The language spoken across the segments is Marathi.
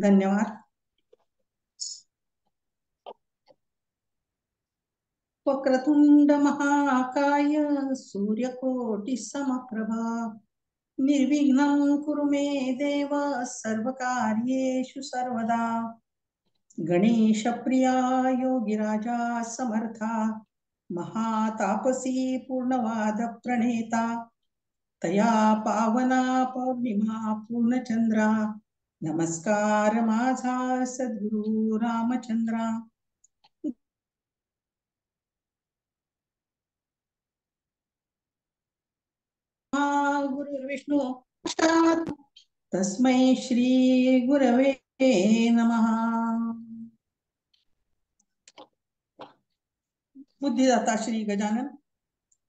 धन्यवाद. वक्रतुंड महाकाय सूर्यकोटि समप्रभा निर्विघ्नं कुरु मे देव सर्वकार्येषु सर्वदा. गणेशप्रिया योगिराजा समर्था महातापसी पूर्णवाद प्रणेता तया पावना पौर्णिमा पूर्णचंद्रा नमस्कार माझा सद्गुरु रामचंद्रा. गुरुर्विष्णू तस्मै श्री गुरवे नमः. बुद्धिदाता श्री गजानन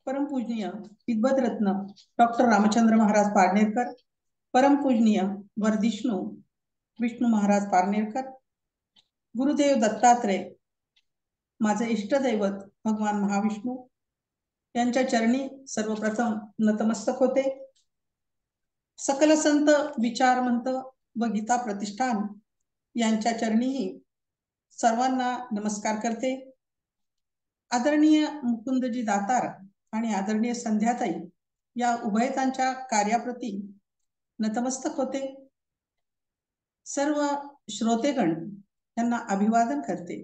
परमपूजनीय विद्वद्रत्न डॉक्टर रामचंद्र महाराज पारनेरकर, परमपूजनीय वर्धिष्णू विष्णू महाराज पारनेरकर, गुरुदेव दत्तात्रय माझे इष्टदैवत भगवान महाविष्णू यांच्या चरणी सर्वप्रथम नतमस्तक होते. सकल संत विचारमंत व गीता प्रतिष्ठान यांच्या चरणीही सर्वांना नमस्कार करते. आदरणीय मुकुंदजी दातार आणि आदरणीय संध्याताई या उभयतांच्या कार्याप्रती नतमस्तक होते. सर्व श्रोतेगण यांना अभिवादन करते.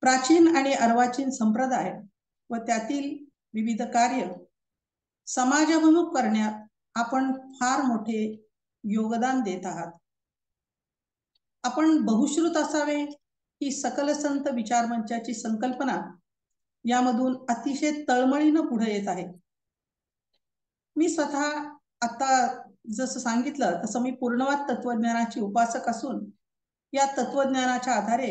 प्राचीन आणि अर्वाचीन संप्रदाय व त्यातील विविध कार्य समाजाभिमुख करण्यात आपण फार मोठे योगदान देत आहात. आपण बहुश्रुत असावे ही सकल संत विचार मंचाची संकल्पना यामधून अतिशय तळमळीनं पुढे येत आहे. मी स्वतः आता जसं सांगितलं तसं मी पूर्णवाद तत्वज्ञानाची उपासक असून या तत्वज्ञानाच्या आधारे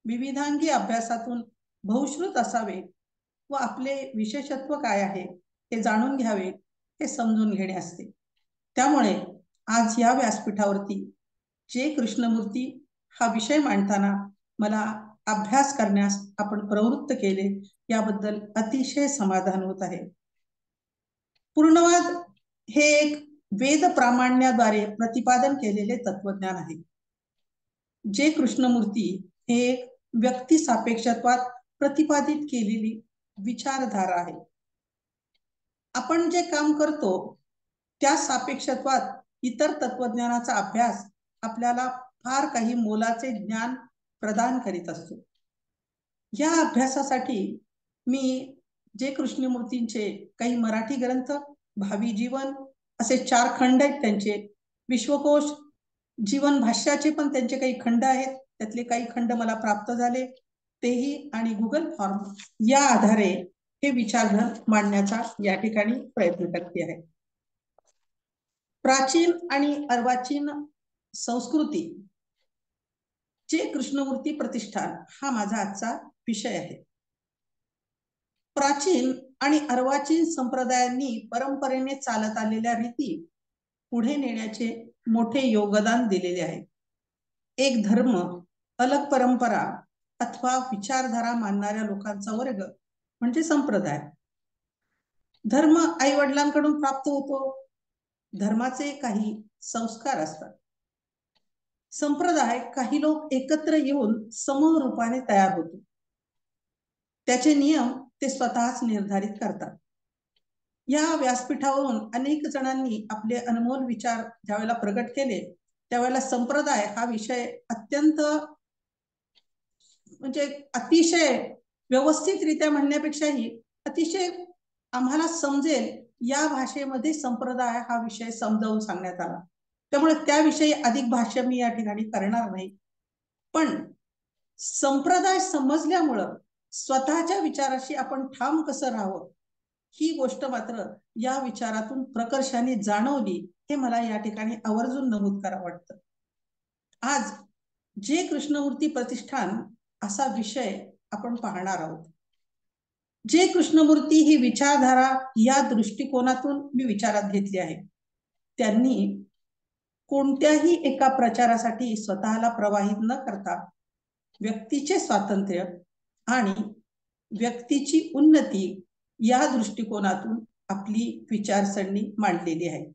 विविधांगी अभ्यासातून बहुश्रुत असावे व आपले विशेषत्व काय आहे हे जाणून घ्यावे, हे समजून घेणे असते. त्यामुळे आज या व्यासपीठावरती जे कृष्णमूर्ती हा विषय मांडताना मला अभ्यास करण्यास आपण प्रवृत्त केले याबद्दल अतिशय समाधान होत आहे. पूर्णवाद हे एक वेद प्रामाण्याद्वारे प्रतिपादन केलेले तत्वज्ञान आहे. जे कृष्णमूर्ती हे एक व्यक्ती सापेक्षत्वात प्रतिपादित केलेली विचारधारा आहे. आपण जे काम करतो त्या सापेक्षत्वात इतर तत्वज्ञानाचा अभ्यास आपल्याला फार काही मोलाचे ज्ञान प्रदान करीत असतो. या अभ्यासासाठी मी जे कृष्णमूर्तींचे काही मराठी ग्रंथ, भावी जीवन असे 4 खंड आहेत त्यांचे, विश्वकोश, जीवन भाष्याचे पण त्यांचे काही खंड आहेत, त्यातले काही खंड मला प्राप्त झाले तेही, आणि गुगल फॉर्म या आधारे हे विचारधन मांडण्याचा या ठिकाणी प्रयत्न करते आहे. प्राचीन आणि अर्वाचीन संस्कृती जे कृष्णमूर्ती प्रतिष्ठान हा माझा आजचा विषय आहे. प्राचीन आणि अर्वाचीन संप्रदायांनी परंपरेने चालत आलेल्या रीती पुढे नेण्याचे मोठे योगदान दिलेले आहे. एक धर्म, अलग परंपरा अथवा विचारधारा मानणाऱ्या लोकांचा वर्ग म्हणजे संप्रदाय. धर्म आई वडिलांकडून प्राप्त होतो. धर्माचे काही संस्कार असतात. संप्रदाय काही लोक एकत्र येऊन समूह रूपाने तयार होतो. त्याचे नियम ते स्वतःच निर्धारित करतात. या व्यासपीठावरून अनेक जणांनी आपले अनमोल विचार ज्यावेळेला प्रगट केले त्यावेळेला संप्रदाय हा विषय अत्यंत म्हणजे अतिशय व्यवस्थितरित्या म्हणण्यापेक्षाही अतिशय आम्हाला समजेल या भाषेमध्ये संप्रदाय हा विषय समजावून सांगण्यात आला. त्यामुळे त्याविषयी अधिक भाष्य मी या ठिकाणी करणार नाही. पण संप्रदाय समजल्यामुळं स्वतःच्या विचाराशी आपण ठाम कसं राहावं ही गोष्ट मात्र या विचारातून प्रकर्षाने जाणवली, हे मला या ठिकाणी आवर्जून नमूद करावं वाटतं. आज जे कृष्णमूर्ती प्रतिष्ठान असा विषय आपण पाहणार आहोत. जे कृष्णमूर्ती ही विचारधारा या दृष्टिकोनातून मी विचारात घेतली आहे. त्यांनी कोणत्याही एका प्रचारासाठी स्वतःला प्रवाहित न करता व्यक्तीचे स्वातंत्र्य आणि व्यक्तीची उन्नती या दृष्टिकोनातून आपली विचारसरणी मांडलेली आहे.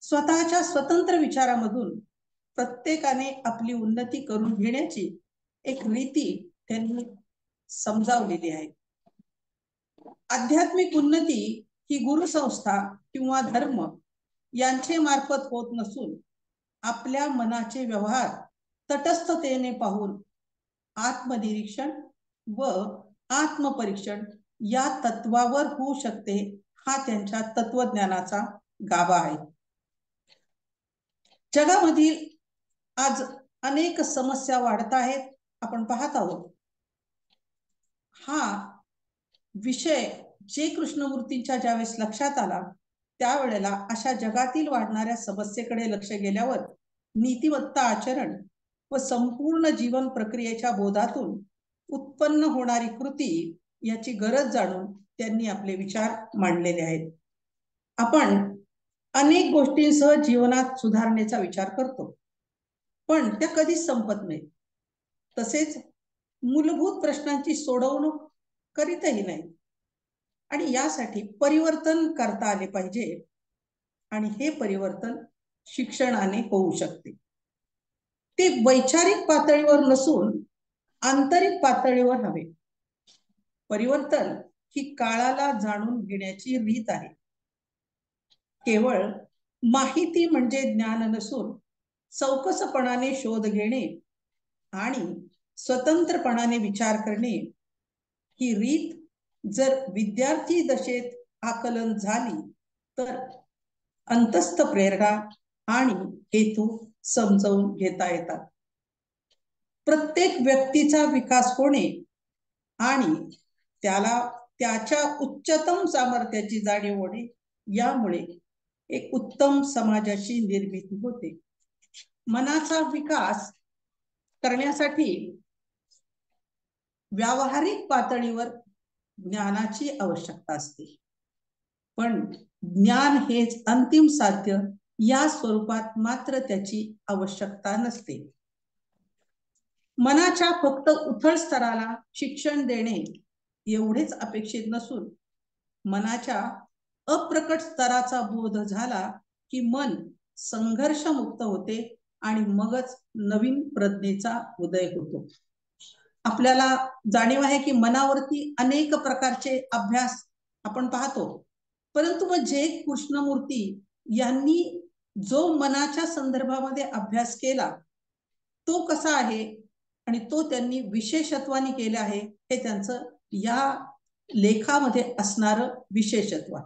स्वतःच्या स्वतंत्र विचारामधून प्रत्येकाने आपली उन्नती करून घेण्याची एक रीती त्यांनी समजावलेली आहे. आध्यात्मिक उन्नती ही गुरुसंस्था किंवा धर्म यांचे मार्फत होत नसून आपल्या मनाचे व्यवहार तटस्थतेने पाहून आत्मनिरीक्षण व आत्मपरीक्षण या तत्वावर होऊ शकते, हा त्यांच्या तत्वज्ञानाचा गाभा आहे. जगामधील आज अनेक समस्या वाढत आहेत, आपण पाहत आहोत. हा विषय जे कृष्णमूर्तींच्या ज्यावेळेस लक्षात आला, त्यावेळेला अशा जगातील वाढणाऱ्या समस्येकडे लक्ष गेल्यावर नीतिवत्ता आचरण व संपूर्ण जीवन प्रक्रियेच्या बोधातून उत्पन्न होणारी कृती याची गरज जाणून त्यांनी आपले विचार मांडलेले आहेत. आपण अनेक गोष्टींसह जीवनात सुधारणेचा विचार करतो, पण त्या कधीच संपत नाही. तसेच मूलभूत प्रश्नांची सोडवणूक करीतही नाही. आणि यासाठी परिवर्तन करता आले पाहिजे, आणि हे परिवर्तन शिक्षणाने होऊ शकते. ते वैचारिक पातळीवर नसून आंतरिक पातळीवर हवे. परिवर्तन ही काळाला जाणून घेण्याची रीत आहे. केवळ माहिती म्हणजे ज्ञान नसून चौकसपणाने शोध घेणे आणि स्वतंत्रपणाने विचार करणे ही रीत जर विद्यार्थी दशेत आकलन झाली तर अंतस्थ प्रेरणा आणि हेतू समजावून घेता येतात. प्रत्येक व्यक्तीचा विकास होणे आणि त्याला त्याच्या उच्चतम सामर्थ्याची जाणीव होणे यामुळे एक उत्तम समाजाची निर्मिती होते. मनाचा विकास करण्यासाठी व्यावहारिक पातळीवर ज्ञानाची आवश्यकता असते, पण ज्ञान हेच अंतिम साध्य या स्वरूपात मात्र त्याची आवश्यकता नसते. मनाच्या फक्त उथळ स्तराला शिक्षण देणे एवढेच अपेक्षित नसून मनाच्या अप्रकट स्तराचा बोध झाला की मन संघर्षमुक्त होते आणि मगच नवीन प्रज्ञेचा उदय होतो. आपल्याला जाणीव आहे की मनावरती अनेक प्रकारचे अभ्यास आपण पाहतो, परंतु मग जे कृष्णमूर्ती यांनी जो मनाच्या संदर्भामध्ये अभ्यास केला तो कसा आहे आणि तो त्यांनी विशेषत्वाने केला आहे, हे त्यांचं या लेखामध्ये असणारं विशेषत्व.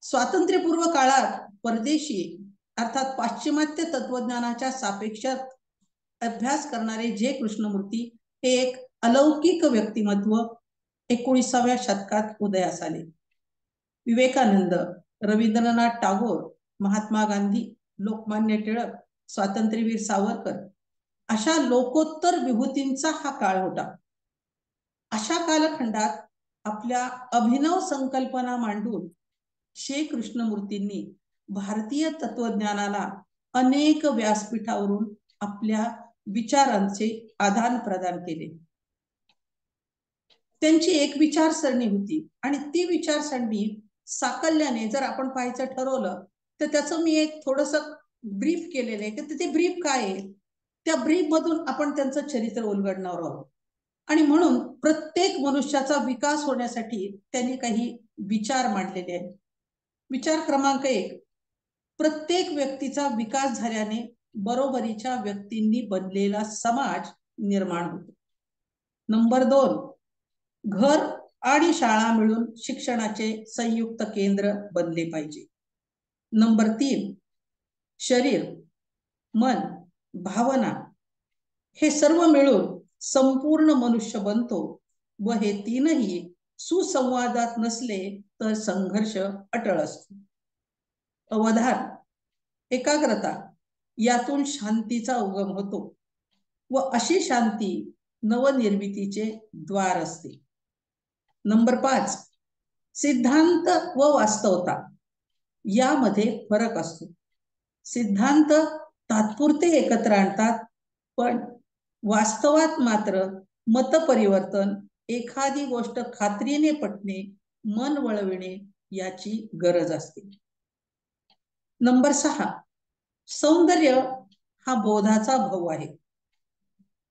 स्वातंत्र्यपूर्व काळात परदेशी अर्थात पाश्चिमात्य तत्वज्ञानाच्या सापेक्ष अभ्यास करणारे जे कृष्णमूर्ती हे एक अलौकिक व्यक्तिमत्व 19व्या शतकात उदयास आले. विवेकानंद, रवींद्रनाथ टागोर, महात्मा गांधी, लोकमान्य टिळक, स्वातंत्र्यवीर सावरकर अशा लोकोत्तर विभूतींचा हा काळ होता. अशा कालखंडात आपल्या अभिनव संकल्पना मांडून श्री कृष्णमूर्तींनी भारतीय तत्वज्ञानाला अनेक व्यासपीठावरून आपल्या विचारांचे आदान प्रदान केले. त्यांची एक विचारसरणी होती आणि ती विचारसरणी साकल्याने जर आपण पाहायचं ठरवलं तर त्याचं मी एक थोडस ब्रीफ केलेलं आहे की ते ब्रीफ काय आहे, त्या ब्रीफ मधून आपण त्यांचं चरित्र उलगडणार आहोत. आणि म्हणून प्रत्येक मनुष्याचा विकास होण्यासाठी त्यांनी काही विचार मांडलेले आहेत. विचार क्रमांक 1, प्रत्येक व्यक्तीचा विकास झाल्याने बरोबरीच्या व्यक्तींनी बनलेला समाज निर्माण होतो. नंबर 2, घर आणि शाळा मिळून शिक्षणाचे संयुक्त केंद्र बनले पाहिजे. नंबर 3, शरीर, मन, भावना हे सर्व मिळून संपूर्ण मनुष्य बनतो व हे तीनही सुसंवादात नसले तर संघर्ष अटळ असतो. अवधान, एकाग्रता यातून शांतीचा उगम होतो व अशी शांती नवनिर्मितीचे द्वार असते. नंबर 5, सिद्धांत व वास्तवता यामध्ये फरक असतो. सिद्धांत तात्पुरते एकत्र आणतात, पण वास्तवात मात्र मतपरिवर्तन, एखादी गोष्ट खात्रीने पटणे, मन वळविणे याची गरज असते. नंबर 6, सौंदर्य हा बोधाचा भाऊ आहे.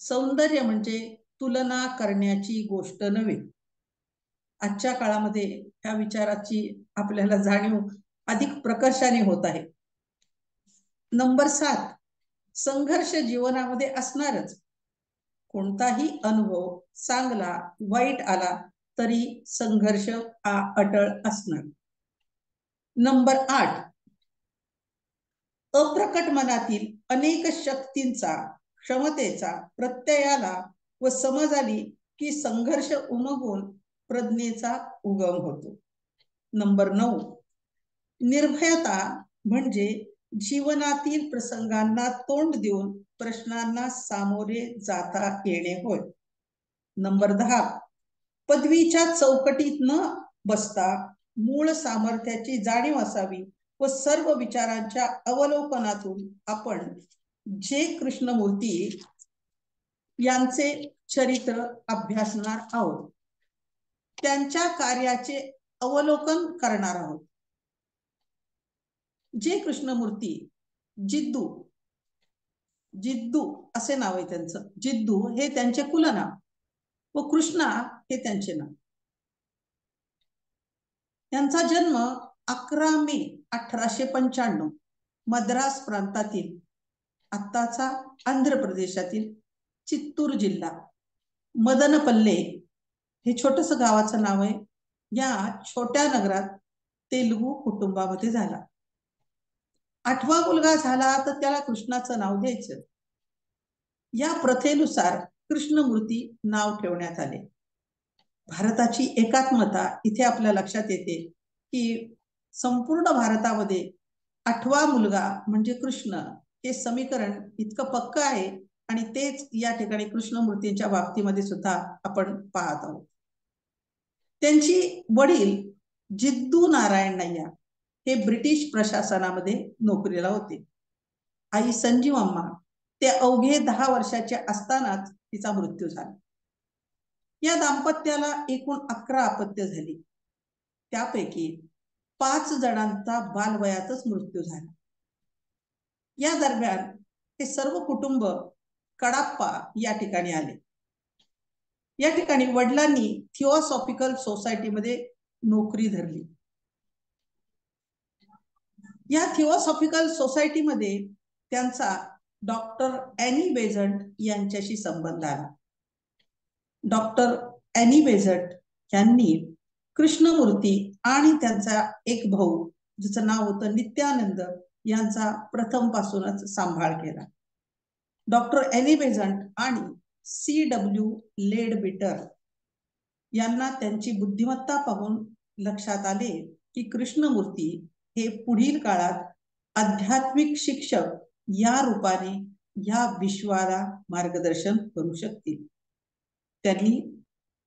सौंदर्य म्हणजे तुलना करण्याची गोष्ट नव्हे. आजच्या काळामध्ये ह्या विचाराची आपल्याला जाणीव अधिक प्रकर्षाने होत आहे. नंबर 7, संघर्ष जीवनामध्ये असणारच. कोणताही अनुभव चांगला वाईट आला तरी संघर्ष हा अटळ असणार. नंबर 8, अप्रकट मनातील अनेक शक्तींचा क्षमतेचा प्रत्ययाला व समज आली की संघर्ष उमगून प्रज्ञेचा उगम होतो. नंबर 9, निर्भयता म्हणजे जीवनातील प्रसंगांना तोंड देऊन प्रश्नांना सामोरे जाता येणे होय. नंबर 10, पदवीच्या चौकटीत न बसता मूळ सामर्थ्याची जाणीव असावी व सर्व विचारांच्या अवलोकनातून आपण जे कृष्णमूर्ती यांचे चरित्र अभ्यासणार आहोत, त्यांच्या कार्याचे अवलोकन करणार आहोत. जे कृष्णमूर्ती जिद्दू जिद्दू असे नाव आहे त्यांचं, जिद्दू हे त्यांचे कुलनाव व कृष्णा हे त्यांचे नाव. त्यांचा जन्म 11 मे 1895 मद्रास प्रांतातील, आत्ताचा आंध्र प्रदेशातील चित्तूर जिल्हा, मदनपल्ले हे छोटस गावाचं नाव आहे, या छोट्या नगरात तेलुगू कुटुंबामध्ये झाला. 8वा मुलगा झाला तर त्याला कृष्णाचं नाव द्यायचं. या प्रथेनुसार कृष्णमूर्ती नाव ठेवण्यात आले. भारताची एकात्मता इथे आपल्या लक्षात येते की संपूर्ण भारतामध्ये 8वा मुलगा म्हणजे कृष्ण हे समीकरण इतकं पक्क आहे आणि तेच या ठिकाणी कृष्णमूर्तींच्या बाबतीमध्ये सुद्धा आपण पाहत आहोत. त्यांची वडील जिद्दू नारायण नय्या हे ब्रिटिश प्रशासनामध्ये नोकरीला होते. आई संजीव अम्मा ते अवघे 10 वर्षाचे असतानाच तिचा मृत्यू झाला. या दाम्पत्याला एकूण 11 अपत्य झाली. त्यापैकी 5 जणांचा बालवयातच मृत्यू झाला. या दरम्यान हे सर्व कुटुंब कडाप्पा या ठिकाणी आले. या ठिकाणी वडिलांनी थिओसॉफिकल सोसायटीमध्ये नोकरी धरली. या थिओसॉफिकल सोसायटीमध्ये त्यांचा डॉक्टर ॲनी बेझंट यांच्याशी संबंध आला. डॉक्टर ॲनी बेझंट यांनी कृष्णमूर्ती आणि त्यांचा एक भाऊ ज्याचं नाव होतं नित्यानंद यांचा प्रथम पासूनच सांभाळ केला. डॉक्टर ॲनी बेझंट आणि C.W. लेडबिटर यांना त्यांची बुद्धिमत्ता पाहून लक्षात आले की कृष्णमूर्ती हे पुढील काळात आध्यात्मिक शिक्षक या रूपाने या विश्वाला मार्गदर्शन करू शकतील. त्यांनी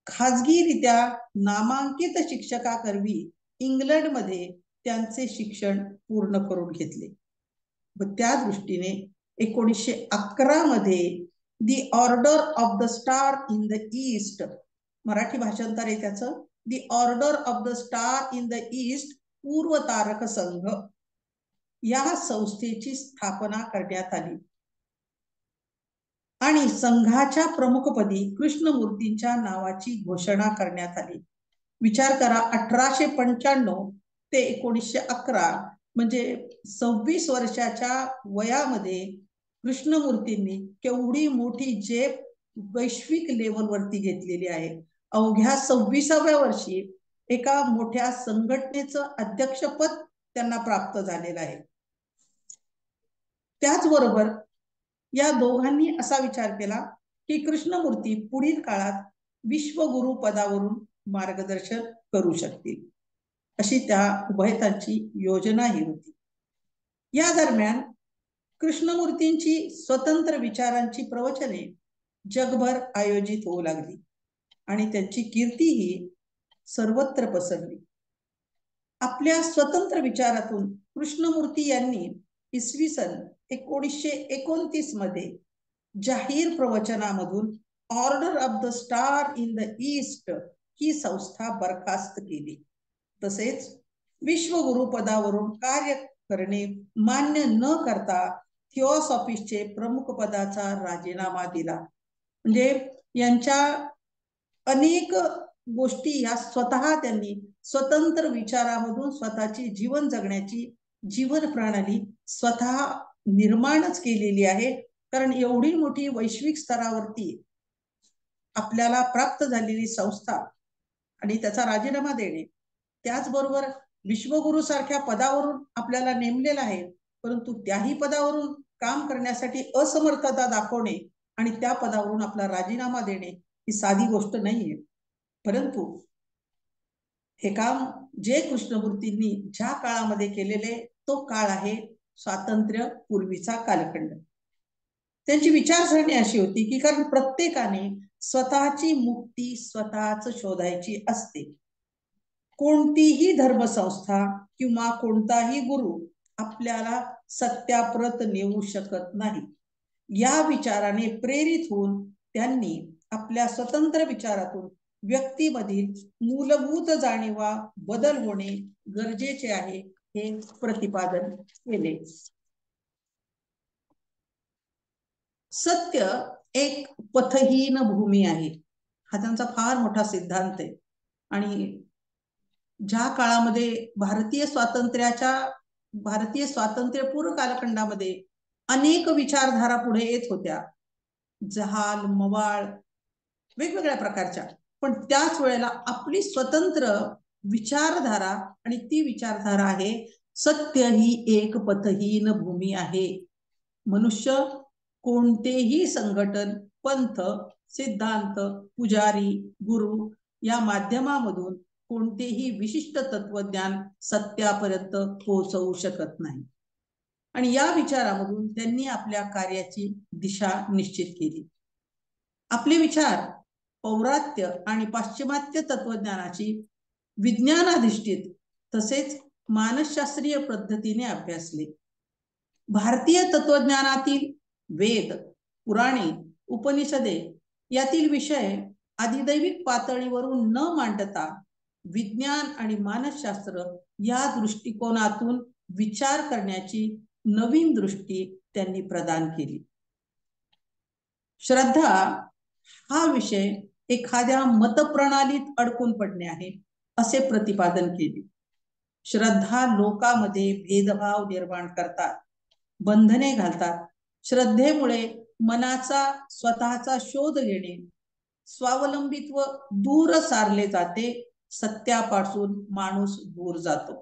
खाजगीरित्या नामांकित शिक्षकाकरवी इंग्लंडमध्ये त्यांचे शिक्षण पूर्ण करून घेतले व त्या दृष्टीने 1911 मध्ये दी order of the star in the east, Marathi भाषांतर आहे त्याचं, दी order of the star in the east पूर्व तारक संघ या संस्थेची स्थापना करण्यात आली आणि संघाच्या प्रमुखपदी कृष्णमूर्तींच्या नावाची घोषणा करण्यात आली. विचार करा, 1895 ते 1911 म्हणजे 26 वर्षाच्या वयामध्ये कृष्णमूर्तींनी केवढी मोठी झेप वैश्विक लेवलवरती घेतलेली आहे. अवघ्या 26व्या वर्षी एका मोठ्या संघटनेचं अध्यक्षपद त्यांना प्राप्त झालेलं आहे. त्याचबरोबर या दोघांनी असा विचार केला की कृष्णमूर्ती पुढील काळात विश्वगुरु पदावरून मार्गदर्शन करू शकतील, अशी त्या उभयतांची योजनाही होती. या दरम्यान कृष्णमूर्तींची स्वतंत्र विचारांची प्रवचने जगभर आयोजित होऊ लागली आणि त्यांची कीर्तीही सर्वत्र पसरली. आपल्या स्वतंत्र विचारातून कृष्णमूर्ती यांनी इसवी सन 1929 मध्ये जाहीर प्रवचनामधून order of the star in the east ही संस्था बरखास्त केली. तसेच विश्वगुरु पदावरून कार्य करणे मान्य न करता थिओसॉफिसचे प्रमुख पदाचा राजीनामा दिला. म्हणजे यांच्या अनेक गोष्टी या स्वतः त्यांनी स्वतंत्र विचारामधून स्वतःची जीवन जगण्याची जीवन प्रणाली स्वतः निर्माणच केलेली आहे. कारण एवढी मोठी वैश्विक स्तरावरती आपल्याला प्राप्त झालेली संस्था आणि त्याचा राजीनामा देणे, त्याचबरोबर विश्वगुरु सारख्या पदावरून आपल्याला नेमलेलं आहे, परंतु त्याही पदावरून काम करण्यासाठी असमर्थता दाखवणे आणि त्या पदावरून आपला राजीनामा देणे ही साधी गोष्ट नाहीये. परंतु हे काम जे कृष्णमूर्तींनी ज्या काळामध्ये केलेले तो काळ आहे स्वातंत्र्य पूर्वीचा कालखंड. त्यांची विचारसरणी अशी होती की कारण प्रत्येकाने स्वतःची मुक्ती स्वतःच शोधायची असते. कोणतीही धर्मसंस्था किंवा कोणताही गुरु आपल्याला सत्याप्रत नेऊ शकत नाही. या विचाराने प्रेरित होऊन त्यांनी आपल्या स्वतंत्र विचारातून व्यक्तीमधील मूलभूत जाणीवा बदल होणे गरजेचे आहे हे प्रतिपादन केले. सत्य एक पथहीन भूमी आहे हा त्यांचा फार मोठा सिद्धांत आहे. आणि ज्या काळामध्ये भारतीय स्वातंत्र्यपूर्व कालखंडामध्ये अनेक विचारधारा पुढे येत होत्या, जहाल मवाळ वेगवेगळ्या प्रकारच्या, पण त्याच वेळेला आपली स्वतंत्र विचारधारा आणि ती विचारधारा आहे सत्य ही एक पथहीन भूमी आहे. मनुष्य कोणतेही संघटन, पंथ, सिद्धांत, पुजारी, गुरु या माध्यमामधून कोणतेही विशिष्ट तत्वज्ञान सत्यापर्यंत पोहोचवू शकत नाही. आणि या विचारामधून त्यांनी आपल्या कार्याची दिशा निश्चित केली. आपले विचार पौरात्य आणि पाश्चिमात्य तत्वज्ञानाची विज्ञानाधिष्ठित तसेच मानसशास्त्रीय पद्धतीने अभ्यासले. भारतीय तत्वज्ञानातील वेद, पुराणे, उपनिषदे यातील विषय अधिदैविक पातळीवरून न मांडता विज्ञान आणि मानसशास्त्र या दृष्टिकोनातून विचार करण्याची नवीन दृष्टी त्यांनी प्रदान केली. श्रद्धा हा विषय एखाद्या मतप्रणालीत अडकून पडणे आहे असे प्रतिपादन केले. श्रद्धा लोकांमध्ये भेदभाव निर्माण करतात, बंधने घालतात. श्रद्धेमुळे मनाचा स्वतःचा शोध घेणे, स्वावलंबित्व दूर सारले जाते, सत्यापासून माणूस दूर जातो.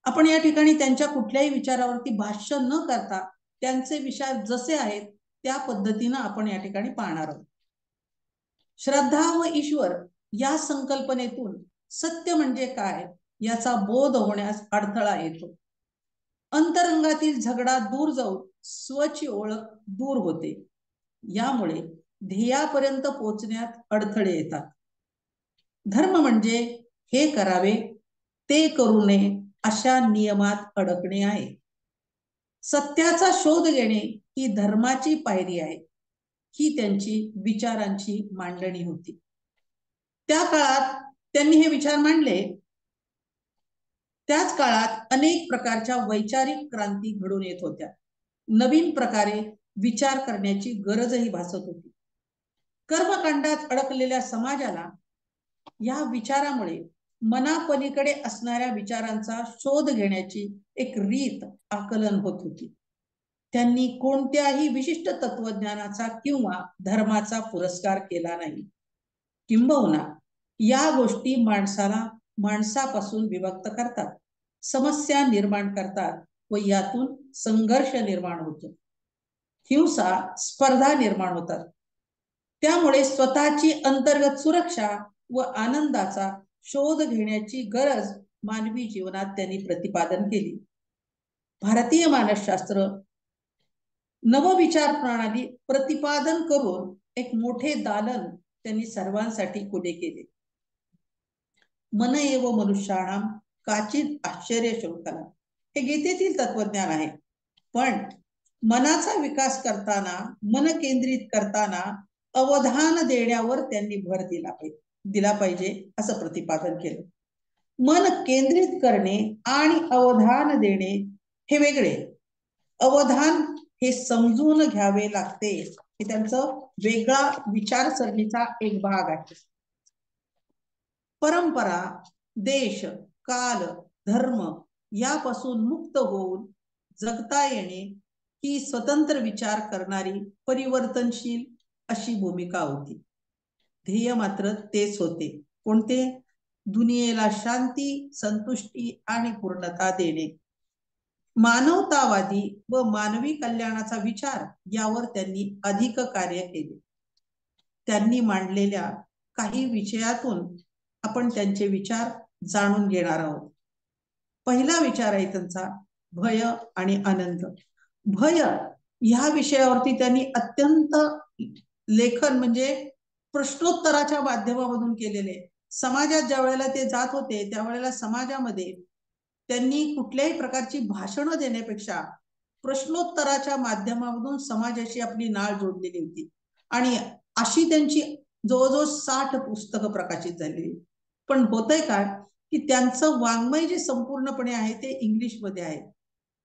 आपण या ठिकाणी त्यांच्या कुठल्याही विचारावरती भाष्य न करता त्यांचे विचार जसे आहेत त्या पद्धतीने आपण या ठिकाणी पाहणार आहोत. श्रद्धा व ईश्वर या संकल्पनेतून सत्य म्हणजे काय याचा बोध होण्यास अडथळा येतो. अंतरंगातील झगडा दूर जाऊन स्वची ओळख दूर होते. यामुळे ध्येयापर्यंत पोहोचण्यात अडथळे येतात. धर्म म्हणजे हे करावे ते करू नये अशा नियमात अडकणे आहे. सत्याचा शोध घेणे ही धर्माची पायरी आहे. ही त्यांची विचारांची मांडणी होती. त्या काळात त्यांनी हे विचार मांडले. त्याच काळात अनेक प्रकारच्या वैचारिक क्रांती घडून येत होत्या. नवीन प्रकारे विचार करण्याची गरजही भासत होती. कर्मकांडात अडकलेल्या समाजाला या विचारामुळे मनापलीकडे असणाऱ्या विचारांचा शोध घेण्याची एक रीत आकलन होत होती. त्यांनी कोणत्याही विशिष्ट तत्वज्ञानाचा किंवा धर्माचा पुरस्कार केला नाही. किंबहुना या गोष्टी माणसापासून विभक्त करतात, समस्या निर्माण करतात व यातून संघर्ष निर्माण होतो, हिंसा, स्पर्धा निर्माण होतात. त्यामुळे स्वतःची अंतर्गत सुरक्षा व आनंदाचा शोध घेण्याची गरज मानवी जीवनात त्यांनी प्रतिपादन केली. भारतीय मानसशास्त्र नवविचार प्रणाली प्रतिपादन करून एक मोठे दालन त्यांनी सर्वांसाठी खुले केले. मन एव मनुष्याणाम काचित आश्चर्य शोधला हे गीतेतील तत्वज्ञान आहे. पण मनाचा विकास करताना, मन केंद्रित करताना अवधान देण्यावर त्यांनी भर दिला पाहिजे असं प्रतिपादन केलं. मन केंद्रित करणे आणि अवधान देणे हे वेगळे, अवधान हे समजून घ्यावे लागते, हे त्यांचं वेगळा विचारसरणीचा एक भाग आहे. परंपरा, देश, काल, धर्म यापासून मुक्त होऊन जगता येणे ही स्वतंत्र विचार करणारी परिवर्तनशील अशी भूमिका होती. ध्येय मात्र तेच होते. कोणते? दुनियेला शांती, संतुष्टी आणि पूर्णता देणे. मानवतावादी व मानवी कल्याणाचा विचार यावर त्यांनी अधिक कार्य केले. त्यांनी मांडलेल्या काही विषयातून आपण त्यांचे विचार जाणून घेणार आहोत. पहिला विचार आहे त्यांचा भय आणि आनंद. भय ह्या विषयावरती त्यांनी अत्यंत लेखन म्हणजे प्रश्नोत्तराच्या माध्यमामधून केलेले. समाजात ज्या वेळेला ते जात होते त्यावेळेला समाजामध्ये त्यांनी कुठल्याही प्रकारची भाषणं देण्यापेक्षा प्रश्नोत्तराच्या माध्यमामधून समाजाशी आपली नाळ जोडलेली होती आणि अशी त्यांची जवळजवळ 60 पुस्तकं प्रकाशित झालेली. पण होतंय काय की त्यांचं वाङ्मय जे संपूर्णपणे आहे ते इंग्लिशमध्ये आहे.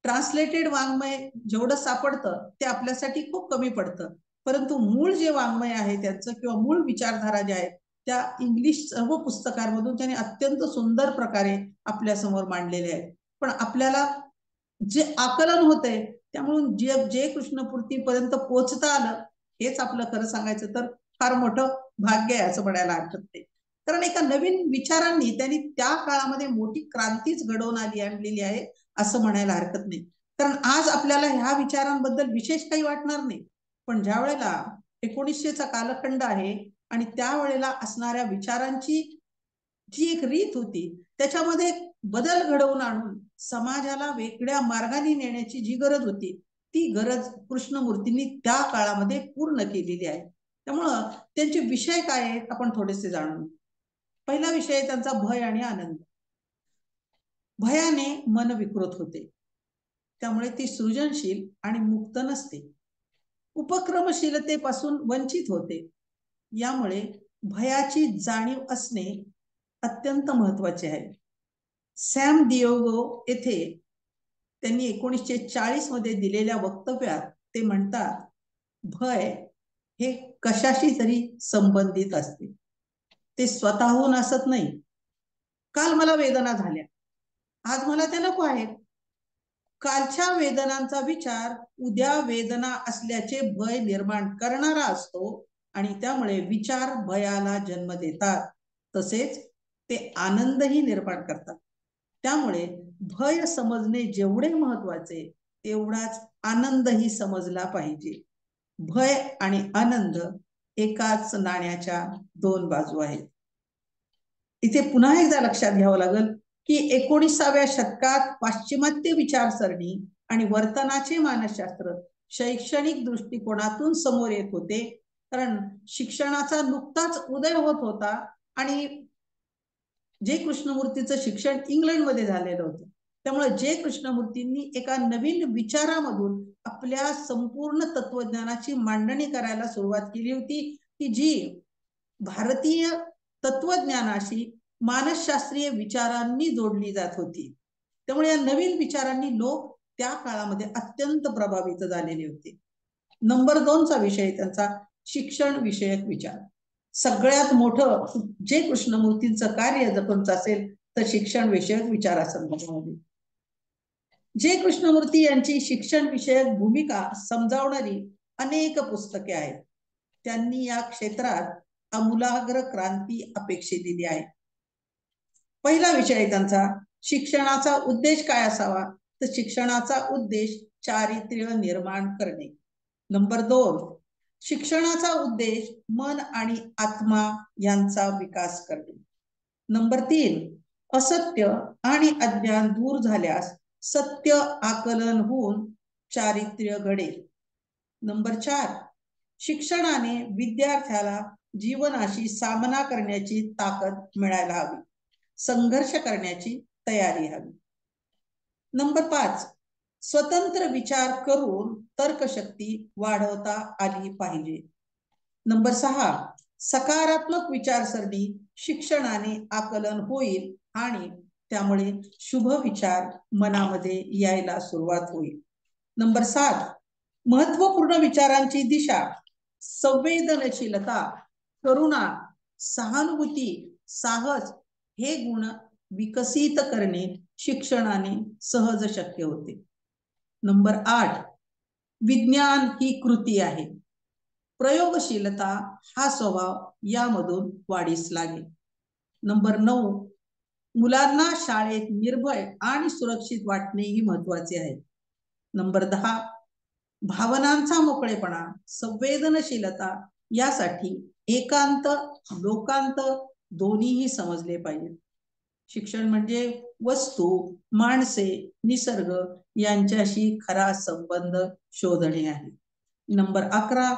ट्रान्सलेटेड वाङ्मय जेवढं सापडतं ते आपल्यासाठी खूप कमी पडतं, परंतु मूळ जे वाङ्मय आहे त्यांचं किंवा मूळ विचारधारा ज्या आहेत त्या इंग्लिश सर्व पुस्तकांमधून त्यांनी अत्यंत सुंदर प्रकारे आपल्या समोर मांडलेले आहेत. पण आपल्याला जे आकलन होतंय त्यामुळे जे कृष्णपूर्तीपर्यंत पोहोचता आलं हेच आपलं खरं सांगायचं तर फार मोठं भाग्य आहे असं म्हणायला हरकत नाही. कारण एका नवीन विचारांनी त्यांनी त्या काळामध्ये मोठी क्रांतीच घडवून आणलेली आहे असं म्हणायला हरकत नाही. कारण आज आपल्याला ह्या विचारांबद्दल विशेष काही वाटणार नाही, पण ज्या वेळेला 1900चा कालखंड आहे आणि त्यावेळेला असणाऱ्या विचारांची जी एक रीत होती त्याच्यामध्ये बदल घडवून आणून समाजाला वेगळ्या मार्गाने नेण्याची जी गरज होती ती गरज कृष्णमूर्तींनी त्या काळामध्ये पूर्ण केलेली आहे. त्यामुळं त्यांचे विषय काय आहेत आपण थोडेसे जाणून. पहिला विषय त्यांचा भय आणि आनंद. भयाने मन विकृत होते, त्यामुळे ती सृजनशील आणि मुक्त नसते. उपक्रमशीलतेपासून वंचित होते, यामुळे भयाची जाणीव असणे अत्यंत महत्वाचे आहे. सॅम दियोगो येथे त्यांनी 1940 मध्ये दिलेल्या वक्तव्यात ते म्हणतात, भय हे कशाशी तरी संबंधित असते, ते स्वतःहून असत नाही. काल मला वेदना झाल्या, आज मला त्या नको आहेत. कालच्या वेदनांचा विचार उद्या वेदना असल्याचे भय निर्माण करणारा असतो आणि त्यामुळे विचार भयाला जन्म देतात, तसेच ते आनंदही निर्माण करतात. त्यामुळे भय समजणे जेवढे महत्वाचे तेवढाच आनंदही समजला पाहिजे. भय आणि आनंद एकाच नाण्याच्या दोन बाजू आहेत. इथे पुन्हा एकदा लक्षात घ्यावं लागेल की 19व्या शतकात पाश्चिमात्य विचारसरणी आणि वर्तनाचे मानसशास्त्र शैक्षणिक दृष्टिकोनातून समोर येत होते. कारण शिक्षणाचा नुकताच उदय होत होता आणि जे कृष्णमूर्तीचं शिक्षण इंग्लंडमध्ये झालेलं होतं, त्यामुळे जे कृष्णमूर्तींनी एका नवीन विचारामधून आपल्या संपूर्ण तत्वज्ञानाची मांडणी करायला सुरुवात केली होती की जी भारतीय तत्वज्ञानाशी मानसशास्त्रीय विचारांनी जोडली जात होती. त्यामुळे या नवीन विचारांनी लोक त्या काळामध्ये अत्यंत प्रभावित झालेले होते. नंबर 2चा विषय त्यांचा शिक्षण विषयक विचार. सगळ्यात मोठं जे कृष्णमूर्तींचं कार्य जर असेल तर शिक्षण विषयक विचारासंदर्भामध्ये. जे कृष्णमूर्ती यांची शिक्षण विषयक भूमिका समजावणारी अनेक पुस्तके आहेत. त्यांनी या क्षेत्रात आमूलाग्र क्रांती अपेक्षिलेली आहे. पहिला विषय त्यांचा शिक्षणाचा उद्देश काय असावा, तर शिक्षणाचा उद्देश चारित्र्य निर्माण करणे. नंबर 2, शिक्षणाचा उद्देश मन आणि आत्मा यांचा विकास करणे. नंबर 3, असत्य आणि अज्ञान दूर झाल्यास सत्य आकलन होऊन चारित्र्य घडेल. नंबर 4, शिक्षणाने विद्यार्थ्याला जीवनाशी सामना करण्याची ताकद मिळायला हवी, संघर्ष करण्याची तयारी हवी. नंबर 5, स्वतंत्र विचार करून तर्कशक्ती वाढवता आली पाहिजे. नंबर 6, सकारात्मक विचारसरणी शिक्षणाने आकलन होईल आणि त्यामुळे शुभ विचार मनामध्ये यायला सुरुवात होईल. नंबर 7, महत्वपूर्ण विचारांची दिशा, संवेदनशीलता, करुणा, सहानुभूती, साहस हे गुण विकसित करणे शिक्षणाने सहज शक्य होते. नंबर 8, विज्ञान ही कृती आहे. प्रयोगशीलता हा स्वभाव यामधून वाढीस लागेल. नंबर 9, मुलांना शाळेत निर्भय आणि सुरक्षित वाटणे ही महत्वाचे आहे. नंबर 10, भावनांचा मोकळेपणा, संवेदनशीलता यासाठी एकांत लोकांत दोन्हीही समजले पाहिजे. शिक्षण म्हणजे वस्तू, माणसे, निसर्ग यांच्याशी खरा संबंध शोधणे आहे. नंबर 11,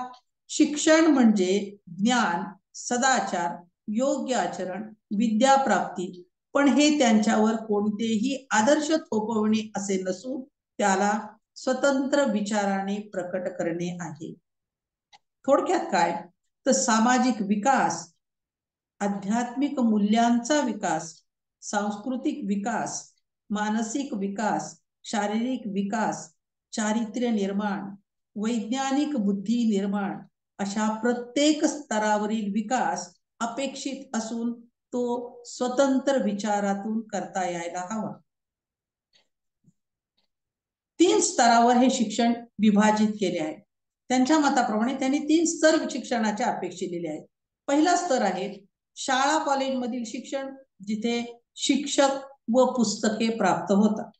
शिक्षण म्हणजे ज्ञान, सदाचार, योग्य आचरण, विद्याप्राप्ती, पण हे त्यांच्यावर कोणतेही आदर्श थोपवणे असे नसून त्याला स्वतंत्र विचाराने प्रकट करणे आहे. थोडक्यात काय तर सामाजिक विकास, आध्यात्मिक मूल्यांचा विकास, सांस्कृतिक विकास, मानसिक विकास, शारीरिक विकास, चारित्र्य निर्माण, वैज्ञानिक बुद्धी निर्माण अशा प्रत्येक स्तरावरील विकास अपेक्षित असून तो स्वतंत्र विचारातून करता यायला हवा. 3 स्तरावर हे शिक्षण विभाजित केले आहे. त्यांच्या मताप्रमाणे त्यांनी 3 स्तर शिक्षणाच्या अपेक्षिलेले आहेत. पहिला स्तर आहे शाळा कॉलेजमधील शिक्षण, जिथे शिक्षक व पुस्तके प्राप्त होतात.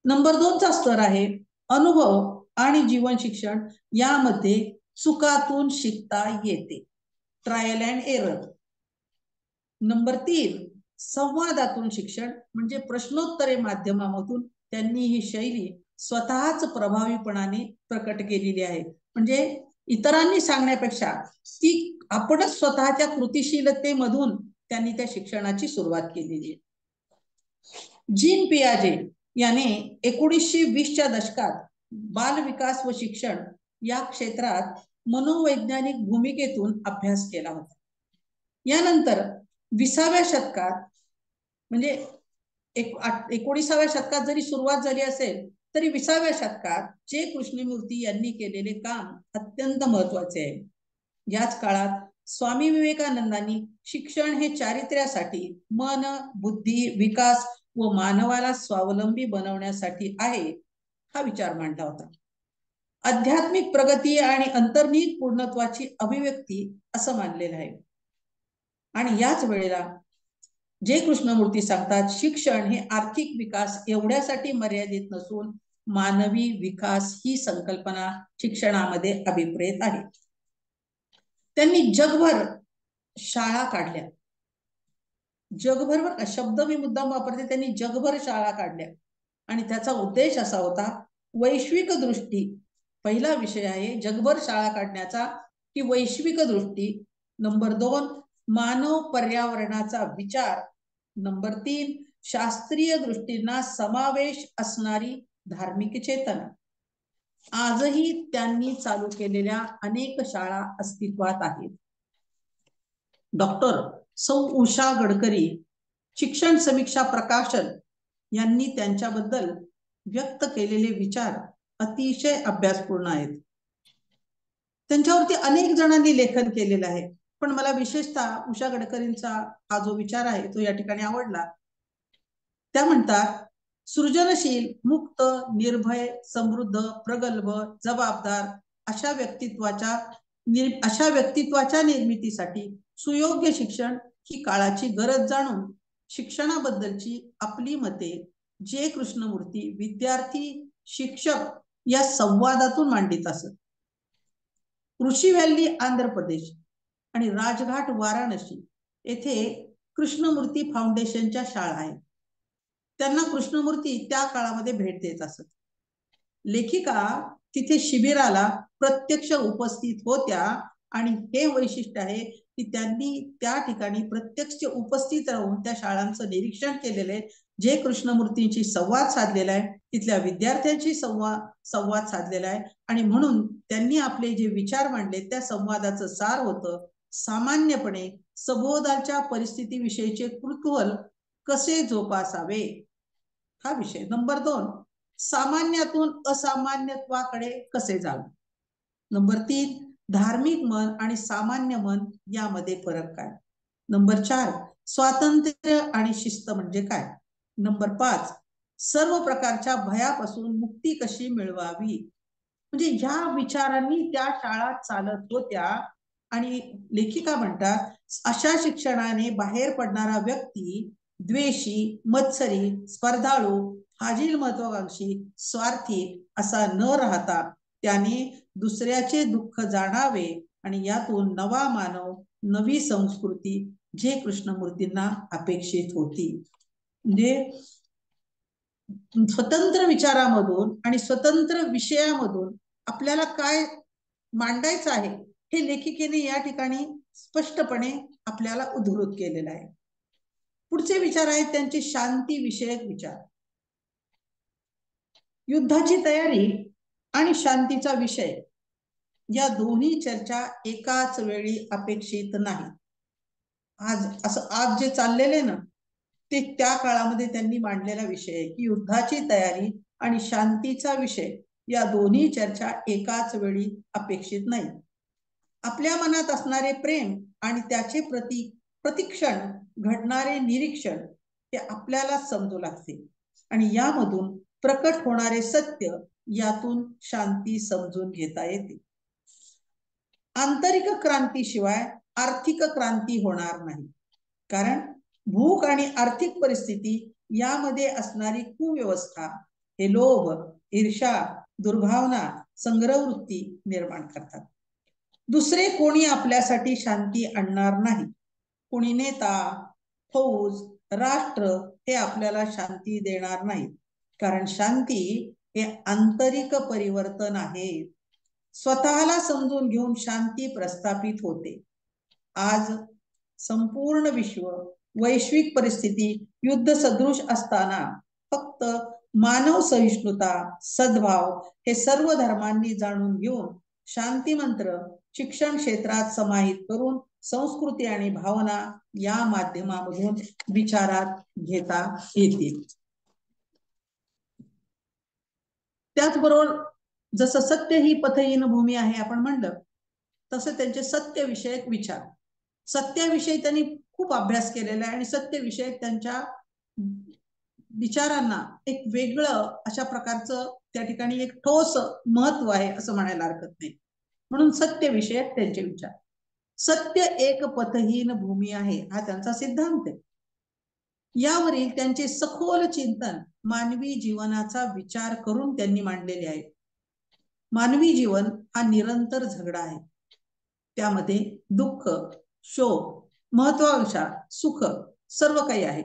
नंबर 2 चा स्तर आहे अनुभव आणि जीवन शिक्षण, यामध्ये चुकातून शिकता येते, ट्रायल अँड एरर. नंबर 3 संवादातून शिक्षण, म्हणजे प्रश्नोत्तरे माध्यमामधून त्यांनी ही शैली स्वतःच प्रभावीपणाने प्रकट केलेली आहे. म्हणजे इतरांनी सांगण्यापेक्षा ती आपणच स्वतःच्या कृतिशीलतेमधून त्यांनी त्या शिक्षणाची सुरुवात केलेली आहे. जीन पियाजे याने 1920च्या दशकात बालविकास व शिक्षण या क्षेत्रात मनोवैज्ञानिक भूमिकेतून अभ्यास केला होता. यानंतर 20व्या शतकात, म्हणजे 19व्या शतकात जरी सुरुवात झाली असेल तरी 20व्या शतकात जे कृष्णमूर्ती यांनी केलेले काम अत्यंत महत्वाचे आहे. याच काळात स्वामी विवेकानंदांनी शिक्षण हे चारित्र्यासाठी, मन, बुद्धी, विकास व मानवाला स्वावलंबी बनवण्यासाठी आहे हा विचार मांडला होता. आध्यात्मिक प्रगती आणि अंतर्निहित पूर्णत्वाची अभिव्यक्ती असं मानलेलं आहे. आणि याच वेळेला जे कृष्णमूर्ती सांगतात शिक्षण हे आर्थिक विकास एवढ्यासाठी मर्यादित नसून मानवी विकास ही संकल्पना शिक्षणामध्ये अभिप्रेत आहे. त्यांनी जगभर शाळा काढल्या. जगभर शब्द मी मुद्दाम वापरते, त्यांनी जगभर शाळा काढल्या आणि त्याचा उद्देश असा होता वैश्विक दृष्टी. पहिला विषय आहे जगभर शाळा काढण्याचा की वैश्विक दृष्टी. नंबर 2 मानव पर्यावरणाचा विचार. नंबर 3 शास्त्रीय दृष्टींना समावेश असणारी धार्मिक चेतना. आजही त्यांनी चालू केलेल्या अनेक शाळा अस्तित्वात आहेत. डॉक्टर सौ उषा गडकरी शिक्षण समीक्षा प्रकाशन यांनी त्यांच्याबद्दल व्यक्त केलेले विचार अतिशय अभ्यासपूर्ण आहेत. त्यांच्यावरती अनेक जणांनी लेखन केलेलं आहे, पण मला विशेषतः उषा गडकरींचा हा जो विचार आहे तो या ठिकाणी आवडला. त्या म्हणतात सृजनशील, मुक्त, निर्भय, समृद्ध, प्रगल्भ, जबाबदार अशा व्यक्तित्वाच्या निर्मितीसाठी सुयोग्य शिक्षण ही काळाची गरज जाणून शिक्षणाबद्दलची आपली मते जे कृष्णमूर्ती विद्यार्थी शिक्षक या संवादातून मांडित असत. ऋषी व्हॅली आंध्र प्रदेश आणि राजघाट वाराणसी येथे कृष्णमूर्ती फाउंडेशनच्या शाळा आहेत. त्यांना कृष्णमूर्ती त्या काळामध्ये भेट देत असत. लेखिका तिथे शिबिराला प्रत्यक्ष उपस्थित होत्या आणि हे वैशिष्ट्य आहे की त्यांनी त्या ठिकाणी प्रत्यक्ष उपस्थित राहून त्या शाळांचं निरीक्षण केलेले, जे कृष्णमूर्तींशी संवाद साधलेला आहे, तिथल्या विद्यार्थ्यांशी संवाद साधलेला आहे आणि म्हणून त्यांनी आपले जे विचार मांडले त्या संवादाचं सार होतं सामान्यपणे सभोवतालच्या परिस्थितीविषयीचे कुतूहल कसे जोपासावे हा विषय. नंबर 2, सामान्यातून असामान्यत्वाकडे कसे जावे. नंबर 3, धार्मिक मन आणि सामान्य मन यामध्ये फरक काय. नंबर 4, स्वातंत्र्य आणि शिस्त म्हणजे काय. नंबर 5, सर्व प्रकारच्या भयापासून मुक्ती कशी मिळवावी. म्हणजे ह्या विचारांनी त्या शाळा चालत होत्या. आणि लेखिका म्हणतात, अशा शिक्षणाने बाहेर पडणारा व्यक्ती द्वेषी, मत्सरी, स्पर्धाळू, फाजील महत्वाकांक्षी, स्वार्थी असा न राहता त्याने दुसऱ्याचे दुःख जाणावे आणि यातून नवा मानव, नवी संस्कृती जे कृष्णमूर्तींना अपेक्षित होती. म्हणजे स्वतंत्र विचारामधून आणि स्वतंत्र विषयामधून आपल्याला काय मांडायचं आहे हे लेखिकेने या ठिकाणी स्पष्टपणे आपल्याला उद्धृत केलेलं आहे. पुढचे विचार आहेत त्यांचे शांती विषयक विचार. युद्धाची तयारी आणि शांतीचा विषय या दोन्ही चर्चा एकाच वेळी अपेक्षित नाही. आज जे चाललेले ना ते त्या काळामध्ये त्यांनी मांडलेला विषय आहे की युद्धाची तयारी आणि शांतीचा विषय या दोन्ही चर्चा एकाच वेळी अपेक्षित नाही. आपल्या मनात असणारे प्रेम आणि त्याचे प्रतिक्षण घडणारे निरीक्षण हे आपल्याला समजू लागते आणि यामधून प्रकट होणारे सत्य यातून शांती समजून घेता येते. आंतरिक क्रांतीशिवाय आर्थिक क्रांती होणार नाही. कारण भूक आणि आर्थिक परिस्थिती यामध्ये असणारी कुव्यवस्था हे लोभ, ईर्ष्या, दुर्भावना, संग्रहवृत्ती निर्माण करतात. दुसरे कोणी आपल्यासाठी शांती आणणार नाही. कोणी नेता, फौज, राष्ट्र हे आपल्याला शांती देणार नाही. कारण शांती हे आंतरिक परिवर्तन आहे. स्वतःला समजून घेऊन शांती प्रस्थापित होते. आज संपूर्ण विश्व, वैश्विक परिस्थिती युद्ध सदृश असताना फक्त मानव सहिष्णुता, सद्भाव हे सर्व धर्मांनी जाणून घेऊन शांती मंत्र शिक्षण क्षेत्रात समाहित करून संस्कृती आणि भावना या माध्यमामधून विचारात घेता येतील. त्याचबरोबर जसं सत्य ही पथहीन भूमी आहे आपण म्हणलं तसं त्यांचे सत्य विषयक विचार, सत्याविषयी त्यांनी खूप अभ्यास केलेला आहे आणि सत्य विषयक त्यांच्या विचारांना एक वेगळं अशा प्रकारचं त्या ठिकाणी एक ठोस महत्व आहे असं म्हणायला हरकत नाही. म्हणून सत्य विषयक त्यांचे विचार. सत्य एक पथहीन भूमी आहे हा त्यांचा सिद्धांत आहे. यावरील त्यांचे सखोल चिंतन मानवी जीवनाचा विचार करून त्यांनी मांडलेले आहे. मानवी जीवन हा निरंतर झगडा आहे. त्यामध्ये दुःख, शोक, महत्वाकांक्षा, सुख सर्व काही आहे.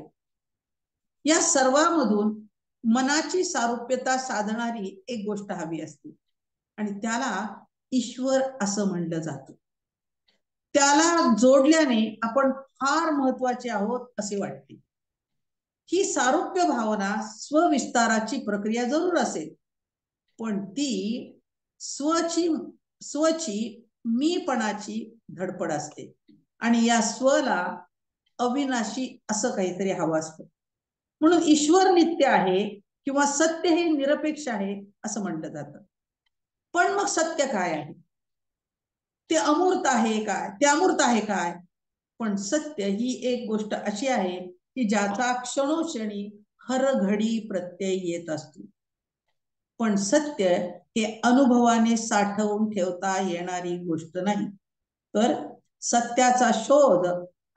या सर्वांमधून मनाची सारुप्यता साधणारी एक गोष्ट हवी असते आणि त्याला ईश्वर असं म्हणलं जातं. त्याला जोडल्याने आपण फार महत्वाचे आहोत असे वाटते. ही सारुप्य भावना स्वविस्ताराची प्रक्रिया जरूर असेल, पण ती स्वची मीपणाची धडपड असते आणि या स्वला अविनाशी असं काहीतरी हवं असतं. म्हणून ईश्वर नित्य आहे किंवा सत्य हे निरपेक्ष आहे असं म्हटलं जातं. पण मग सत्य काय आहे? ते अमूर्त आहे काय? ते अमूर्त आहे काय? पण सत्य ही एक गोष्ट अशी आहे की ज्याचा क्षणोक्षणी हर घडी प्रत्यय येत असतो. पण सत्य हे अनुभवाने साठवून ठेवता येणारी गोष्ट नाही. तर सत्याचा शोध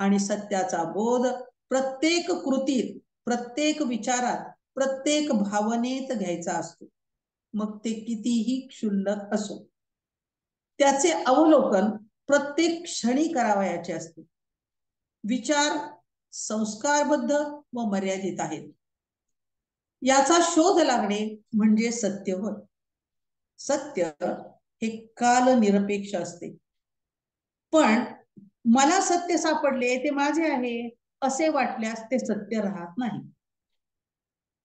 आणि सत्याचा बोध प्रत्येक कृतीत, प्रत्येक विचारात, प्रत्येक भावनेत घ्यायचा असतो. मग ते कितीही क्षुल्लक असो. त्याचे अवलोकन प्रत्येक क्षणी करावयाचे असते. विचार संस्कारबद्ध व मर्यादित आहेत. याचा शोध लागणे म्हणजे सत्य होय. सत्य हे कालनिरपेक्ष असते. पण मला सत्य सापडले ते माझे आहे असे वाटल्यास ते सत्य राहत नाही.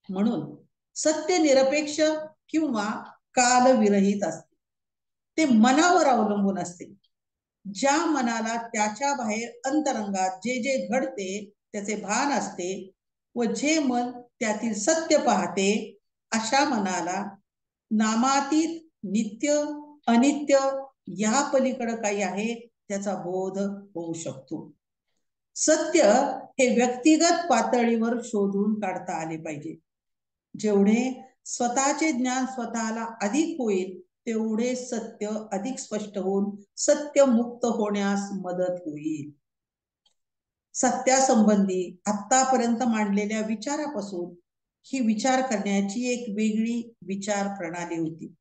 म्हणून सत्य निरपेक्ष किंवा कालविरहित असते. ते मनावर अवलंबून असते. ज्या मनाला त्याच्या बाहेर अंतरंगात जे जे घडते त्याचे भान असते व जे मन त्यातील सत्य पाहते अशा मनाला नामातीत नित्य अनित्य या पलीकडे काही आहे त्याचा बोध होऊ शकतो. सत्य हे व्यक्तिगत पातळीवर शोधून काढता आले पाहिजे. जेवढे स्वतःचे ज्ञान स्वतःला अधिक होईल तेवढे सत्य अधिक स्पष्ट होऊन सत्य मुक्त होण्यास मदत होईल. सत्यासंबंधी आतापर्यंत मांडलेल्या विचारापासून ही विचार करण्याची एक वेगळी विचार प्रणाली होती.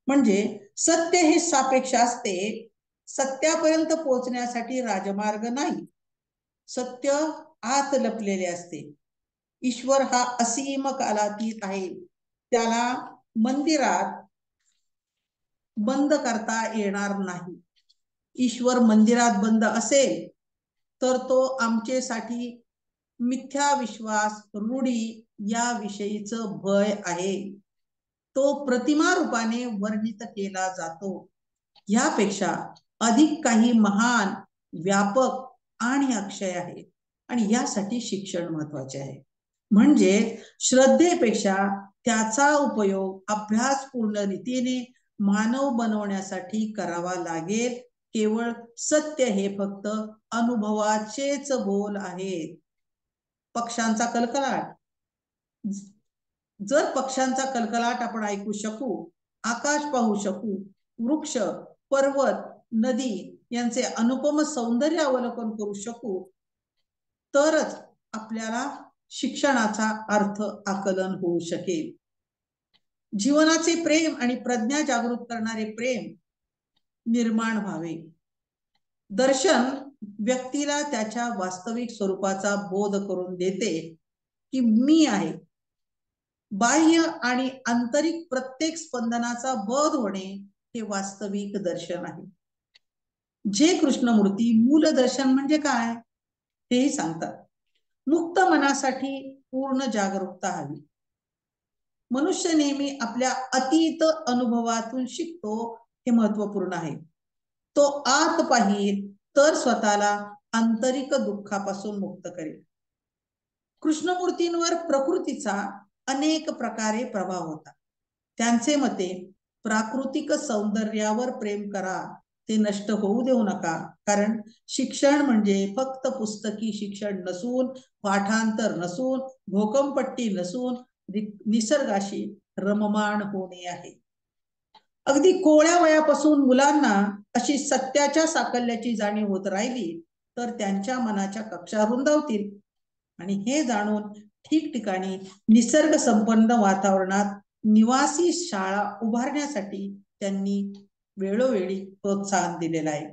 म्हणजे सत्य हे सापेक्ष असते, सत्यापर्यंत पोहोचण्यासाठी राजमार्ग नाही. सत्य आत लपलेले असते. ईश्वर हा असीम कालातीत आहे, त्याला मंदिरात बंद करता येणार नाही. ईश्वर मंदिरात बंद असेल तर तो आमचेसाठी मिथ्या विश्वास रूढी या विषयीचं भय आहे. तो प्रतिमा रूपाने वर्णित केला जातो. यापेक्षा अधिक काही महान, व्यापक आणि अक्षय आहे आणि यासाठी शिक्षण महत्वाचे आहे. म्हणजे श्रद्धेपेक्षा त्याचा उपयोग अभ्यासपूर्ण रीतीने मानव बनवण्यासाठी करावा लागेल. केवळ सत्य हे फक्त अनुभवाचेच बोल आहेत. पक्ष्यांचा कलकलाट, जर पक्ष्यांचा कलकलाट आपण ऐकू शकू, आकाश पाहू शकू, वृक्ष, पर्वत, नदी यांचे अनुपम सौंदर्य अवलोकन करू शकू, तरच आपल्याला शिक्षणाचा अर्थ आकलन होऊ शकेल. जीवनाचे प्रेम आणि प्रज्ञा जागृत करणारे प्रेम निर्माण व्हावे. दर्शन व्यक्तीला त्याच्या वास्तविक स्वरूपाचा बोध करून देते की मी आहे. बाह्य आणि आंतरिक प्रत्येक स्पंदनाचा बोध होणे हे वास्तविक दर्शन आहे. जे कृष्णमूर्ती मूल दर्शन म्हणजे काय तेही सांगतात. मुक्त मनासाठी पूर्ण जागरूकता हवी. मनुष्य नेहमी आपल्या अतीत अनुभवातून शिकतो हे महत्वपूर्ण आहे. तो आत पाहिल तर स्वतःला आंतरिक दुःखापासून मुक्त करेल. कृष्णमूर्तींवर प्रकृतीचा अनेक प्रकारे प्रभाव होता. त्यांचे मते प्राकृतिक सौंदर्यावर प्रेम करा, ते नष्ट होऊ देऊ नका. कारण शिक्षण म्हणजे फक्त पुस्तकी शिक्षण नसून, पाठांतर नसून, भोकमपट्टी नसून निसर्गाशी रममाण होणे आहे. अगदी कोळ्या वयापासून मुलांना अशी सत्याच्या साकल्याची जाणीव होत राहिली तर त्यांच्या मनाच्या कक्षा रुंदावतील आणि हे जाणून ठिकठिकाणी निसर्ग संपन्न वातावरणात निवासी शाळा उभारण्यासाठी त्यांनी वेळोवेळी प्रोत्साहन दिलेलं आहे.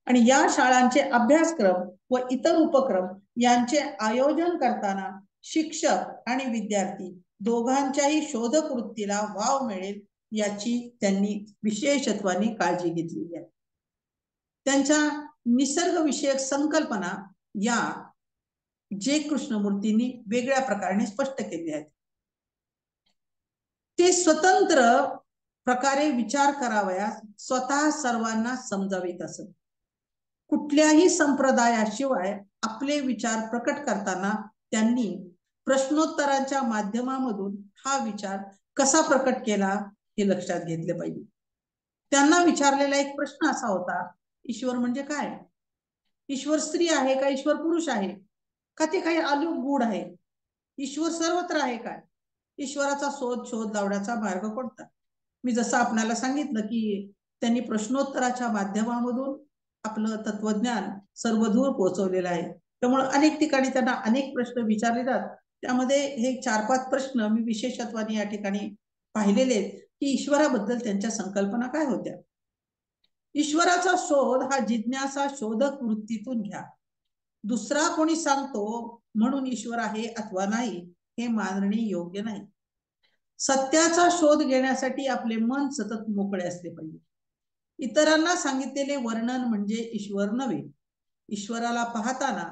आणि या शाळांचे अभ्यासक्रम व इतर उपक्रम यांचे आयोजन करताना शिक्षक आणि विद्यार्थी दोघांच्याही शोधक वृत्तीला वाव मिळेल याची त्यांनी विशेषत्वाने काळजी घेतलेली आहे. त्यांच्या निसर्ग विषयक संकल्पना या जे कृष्णमूर्तींनी वेगळ्या प्रकारे स्पष्ट केले आहेत. ते स्वतंत्र प्रकारे विचार करावयास स्वतः सर्वांना समजावीत असत. कुठल्याही संप्रदायाशिवाय आपले विचार प्रकट करताना त्यांनी प्रश्नोत्तरांच्या माध्यमामधून हा विचार कसा प्रकट केला हे लक्षात घेतले पाहिजे. त्यांना विचारलेला एक प्रश्न असा होता, ईश्वर म्हणजे काय? ईश्वर स्त्री आहे का ईश्वर पुरुष आहे का ते काही अलौकिक गुण आहे? ईश्वर सर्वत्र आहे काय? ईश्वराचा शोध लावण्याचा मार्ग कोणता? मी जसं आपल्याला सांगितलं की त्यांनी प्रश्नोत्तराच्या माध्यमामधून आपलं तत्वज्ञान सर्वदूर पोहोचवलेलं आहे. त्यामुळे अनेक ठिकाणी त्यांना अनेक प्रश्न विचारले जातात. त्यामध्ये हे 4-5 प्रश्न मी विशेषत्वाने या ठिकाणी पाहिलेले आहेत की ईश्वराबद्दल त्यांच्या संकल्पना काय होत्या. ईश्वराचा शोध हा जिज्ञासा शोधक वृत्तीतून घ्या. दुसरा कोणी सांगतो म्हणून ईश्वर आहे अथवा नाही हे मानणे योग्य नाही. सत्याचा शोध घेण्यासाठी आपले मन सतत मोकळे असले पाहिजे. इतरांना सांगितलेले वर्णन म्हणजे ईश्वर नव्हे. ईश्वराला पाहताना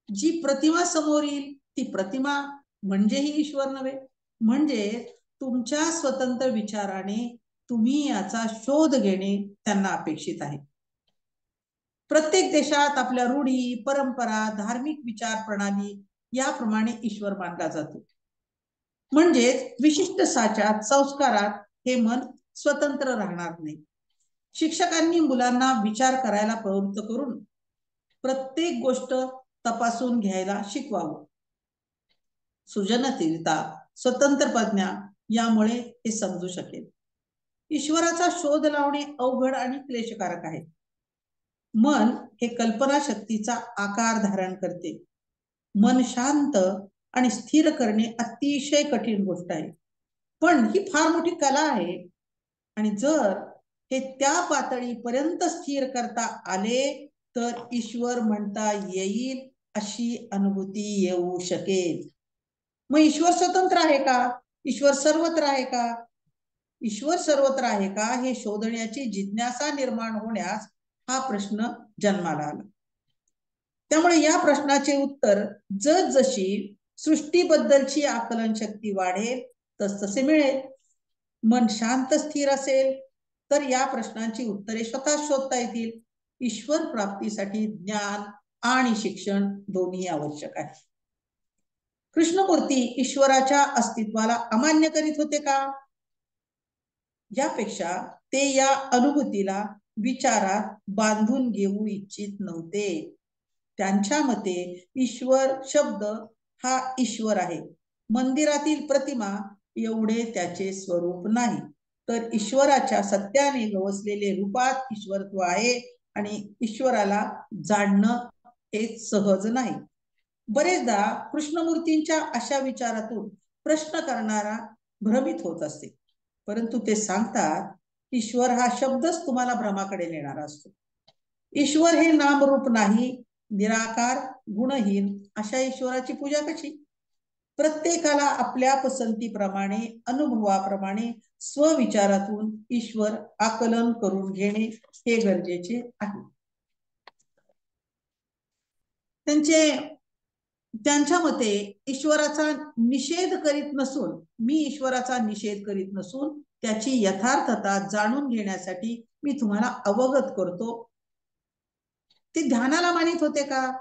जी प्रतिमा समोर येईल ती प्रतिमा म्हणजेही ईश्वर नव्हे. म्हणजे तुमच्या स्वतंत्र विचाराने तुम्ही याचा शोध घेणे त्यांना अपेक्षित आहे. प्रत्येक देशात आपल्या रूढी, परंपरा, धार्मिक विचार प्रणाली याप्रमाणे ईश्वर मानला जातो. म्हणजेच विशिष्ट साच्यात संस्कारात हे मन स्वतंत्र राहणार नाही. शिक्षकांनी मुलांना विचार करायला प्रवृत्त करून प्रत्येक गोष्ट तपासून घ्यायला शिकवावं. सृजनशीलता, स्वतंत्र प्रज्ञा यामुळे हे समजू शकेल. ईश्वराचा शोध लावणे अवघड आणि क्लेशकारक आहे. मन हे कल्पनाशक्तीचा आकार धारण करते. मन शांत आणि स्थिर करणे अतिशय कठीण गोष्ट आहे, पण ही फार मोठी कला आहे. आणि जर हे त्या पातळीपर्यंत स्थिर करता आले तर ईश्वर म्हणता येईल अशी अनुभूती येऊ शकेल. मग ईश्वर स्वतंत्र आहे का? ईश्वर सर्वत्र आहे का? ईश्वर सर्वत्र आहे का हे शोधण्याची जिज्ञासा निर्माण होण्यास हा प्रश्न जन्माला आला. त्यामुळे या प्रश्नाचे उत्तर जसजशी सृष्टीबद्दलची आकलन शक्ती वाढेल तसतसे मिळेल. मन शांत स्थिर असेल तर या प्रश्नांची उत्तरे स्वतः शोधता येतील. ईश्वर प्राप्तीसाठी ज्ञान आणि शिक्षण दोन्ही आवश्यक आहे. कृष्णमूर्ती ईश्वराच्या अस्तित्वाला अमान्य करीत होते का? यापेक्षा ते या अनुभूतीला विचारात बांधून घेऊ इच्छित नव्हते. त्यांच्या मते ईश्वर शब्द हा ईश्वर आहे. मंदिरातील प्रतिमा एवढे त्याचे स्वरूप नाही, तर ईश्वराच्या सत्याने गवसलेले रूपात ईश्वरत्व आहे आणि ईश्वराला जाणणं हे सहज नाही. बरेचदा कृष्णमूर्तींच्या अशा विचारातून प्रश्न करणारा भ्रमित होत असते, परंतु ते सांगतात ईश्वर हा शब्दच तुम्हाला भ्रमाकडे नेणारा असतो. ईश्वर हे नामरूप नाही, निराकार गुणहीन अशा ईश्वराची पूजा कशी? प्रत्येकाला आपल्या पसंतीप्रमाणे अनुभवाप्रमाणे स्वविचारातून ईश्वर आकलन करून घेणे हे गरजेचे आहे. त्यांच्या मते ईश्वराचा निषेध करीत नसून मी ईश्वराचा निषेध करीत नसून त्याची यथार्थता जाणून घेण्यासाठी मी तुम्हाला अवगत करतो. ते ध्यानाला मानित होते का?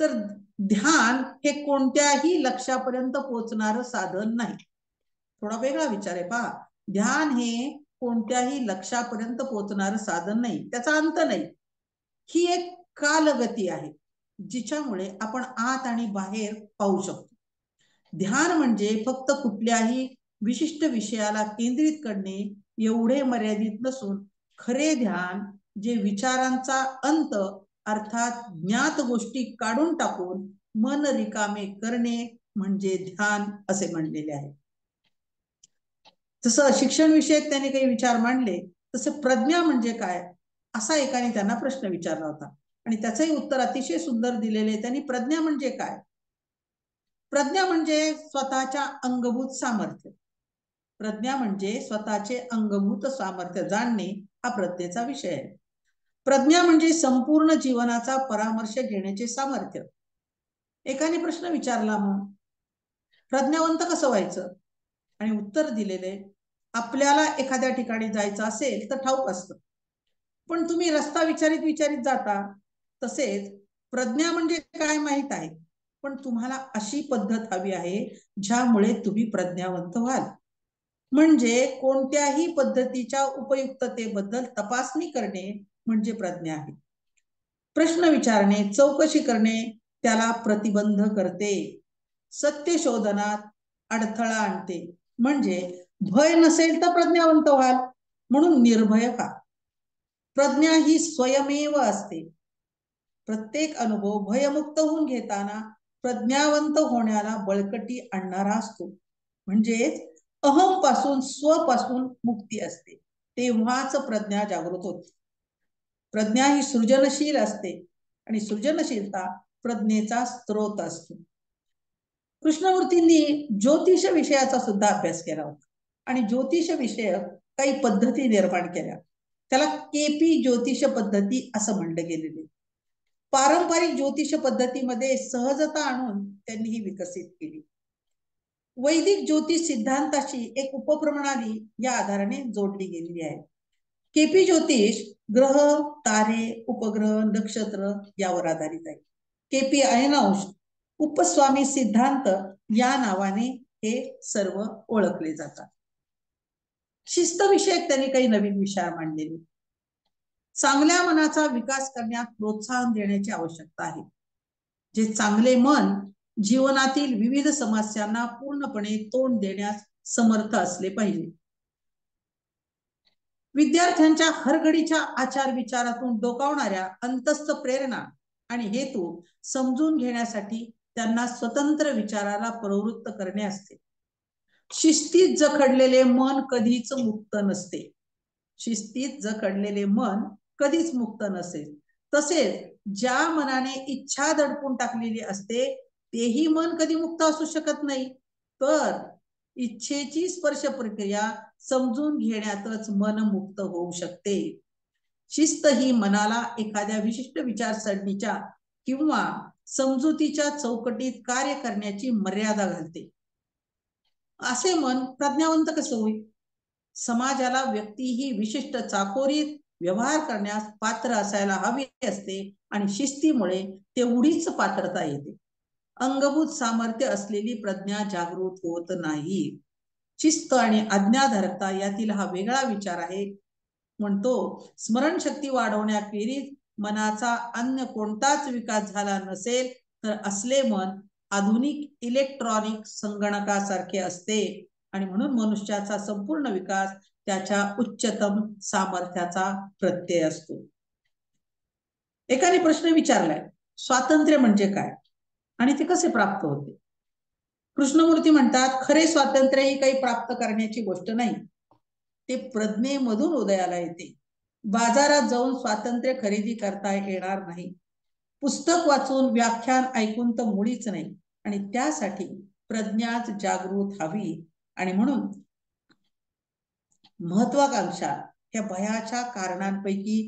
तर ध्यान हे कोणत्याही लक्ष्यापर्यंत पोहोचणारं साधन नाही. थोडा वेगळा विचार आहे पहा. ध्यान हे कोणत्याही लक्ष्यापर्यंत पोहोचणारं साधन नाही, त्याचा अंत नाही. ही एक कालगती आहे जिच्यामुळे आपण आत आणि बाहेर पाहू शकतो. ध्यान म्हणजे फक्त कुठल्याही विशिष्ट विषयाला केंद्रित करणे एवढे मर्यादित नसून खरे ध्यान जे विचारांचा अंत अर्थात ज्ञात गोष्टी काढून टाकून मन रिकामे करणे म्हणजे ध्यान असे म्हणलेले आहे. जसं शिक्षण विषयक त्यांनी काही विचार मांडले तसं प्रज्ञा म्हणजे काय असा एकाने त्यांना प्रश्न विचारला होता आणि त्याचंही उत्तर अतिशय सुंदर दिलेले. त्यांनी प्रज्ञा म्हणजे काय? प्रज्ञा म्हणजे स्वतःच्या अंगभूत सामर्थ्य. प्रज्ञा म्हणजे स्वतःचे अंगभूत सामर्थ्य जाणणे हा प्रज्ञेचा विषय आहे. प्रज्ञा म्हणजे संपूर्ण जीवनाचा परामर्श घेण्याचे सामर्थ्य. एकाने प्रश्न विचारला, मग प्रज्ञावंत कसं व्हायचं? आणि उत्तर दिलेले, आपल्याला एखाद्या ठिकाणी जायचं असेल तर ठाऊक असतं, पण तुम्ही रस्ता विचारित विचारित जाता. तसेच प्रज्ञा म्हणजे काय माहित आहे, पण तुम्हाला अशी पद्धत हवी आहे ज्यामुळे तुम्ही प्रज्ञावंत व्हाल. म्हणजे कोणत्याही पद्धतीच्या उपयुक्ततेबद्दल तपासणी करणे म्हणजे प्रज्ञा आहे. प्रश्न विचारणे, चौकशी करणे त्याला प्रतिबंध करते. सत्य शोधनात अडथळा आणते. म्हणजे भय नसेल तर प्रज्ञावंत व्हाल, म्हणून निर्भय व्हा. प्रज्ञा ही स्वयमेव असते. प्रत्येक अनुभव भयमुक्त होऊन घेताना प्रज्ञावंत होण्याला बळकटी आणणारा असतो. म्हणजेच अहम पासून स्व पासून मुक्ती असते, तेव्हाच प्रज्ञा जागृत होते. प्रज्ञा ही सृजनशील असते आणि सृजनशीलता प्रज्ञेचा स्रोत असतो. कृष्णमूर्तींनी ज्योतिष विषयाचा सुद्धा अभ्यास केला होता आणि ज्योतिष विषयक काही पद्धती निर्माण केल्या. त्याला केपी ज्योतिष पद्धती असं म्हणलं गेलेले. पारंपरिक ज्योतिष पद्धतीमध्ये सहजता आणून त्यांनी ही विकसित केली. वैदिक ज्योतिष सिद्धांताची एक उपप्रणाली या आधाराने जोडली गेलेली आहे. केपी ज्योतिष ग्रह, तारे, उपग्रह, नक्षत्र यावर आधारित आहे. केपी अयनांश उपस्वामी सिद्धांत या नावाने हे सर्व ओळखले जातात. शिस्त विषयक त्यांनी काही नवीन विचार मांडलेले. चांगल्या मनाचा विकास करण्यात प्रोत्साहन देण्याची आवश्यकता आहे. जे चांगले मन जीवनातील विविध समस्यांना पूर्णपणे तोंड देण्यास समर्थ असले पाहिजे. विद्यार्थ्यांच्या हरघडीच्या आचार विचारातून डोकावणाऱ्या अंतस्थ प्रेरणा आणि हेतू समजून घेण्यासाठी त्यांना स्वतंत्र विचाराला प्रवृत्त करणे असते. शिस्तीत जखडलेले मन कधीच मुक्त नसते. शिस्तीत जखडलेले मन कधीच मुक्त नसेल. तसेच ज्या मनाने इच्छा दडपून टाकलेली असते तेही मन कधी मुक्त असू शकत नाही. तर इच्छेची स्पर्श प्रक्रिया समजून घेण्यातच मन मुक्त होऊ शकते. शिस्त ही मनाला एखाद्या विशिष्ट विचारसरणीच्या किंवा समजुतीच्या चौकटीत कार्य करण्याची मर्यादा घालते. असे मन प्रज्ञावंत कसं होईल? समाजाला व्यक्ती ही विशिष्ट चाकोरीत व्यवहार करण्यास पात्र असायला हवी असते आणि शिस्तीमुळे तेवढीच पात्रता येते. अंगभूत सामर्थ्य असलेली प्रज्ञा जागृत होत नाही. शिस्त आणि आज्ञाधारकता यातील हा वेगळा विचार आहे. म्हणतो स्मरणशक्ती वाढवण्याखेरीज मनाचा अन्य कोणताच विकास झाला नसेल तर असले मन आधुनिक इलेक्ट्रॉनिक संगणकासारखे असते आणि म्हणून मनुष्याचा संपूर्ण विकास त्याच्या उच्चतम सामर्थ्याचा प्रत्यय असतो. एकाने प्रश्न विचारलाय, स्वातंत्र्य म्हणजे काय आणि ते कसे प्राप्त होते? कृष्णमूर्ती म्हणतात, खरे स्वातंत्र्य ही काही प्राप्त करण्याची गोष्ट नाही, ते प्रज्ञेमधून उदयाला येते. बाजारात जाऊन स्वातंत्र्य खरेदी करता येणार नाही. पुस्तक वाचून व्याख्यान ऐकून तर मुळीच नाही. आणि त्यासाठी प्रज्ञाच जागृत हवी. आणि म्हणून महत्वाकांक्षा ह्या भयाच्या कारणांपैकी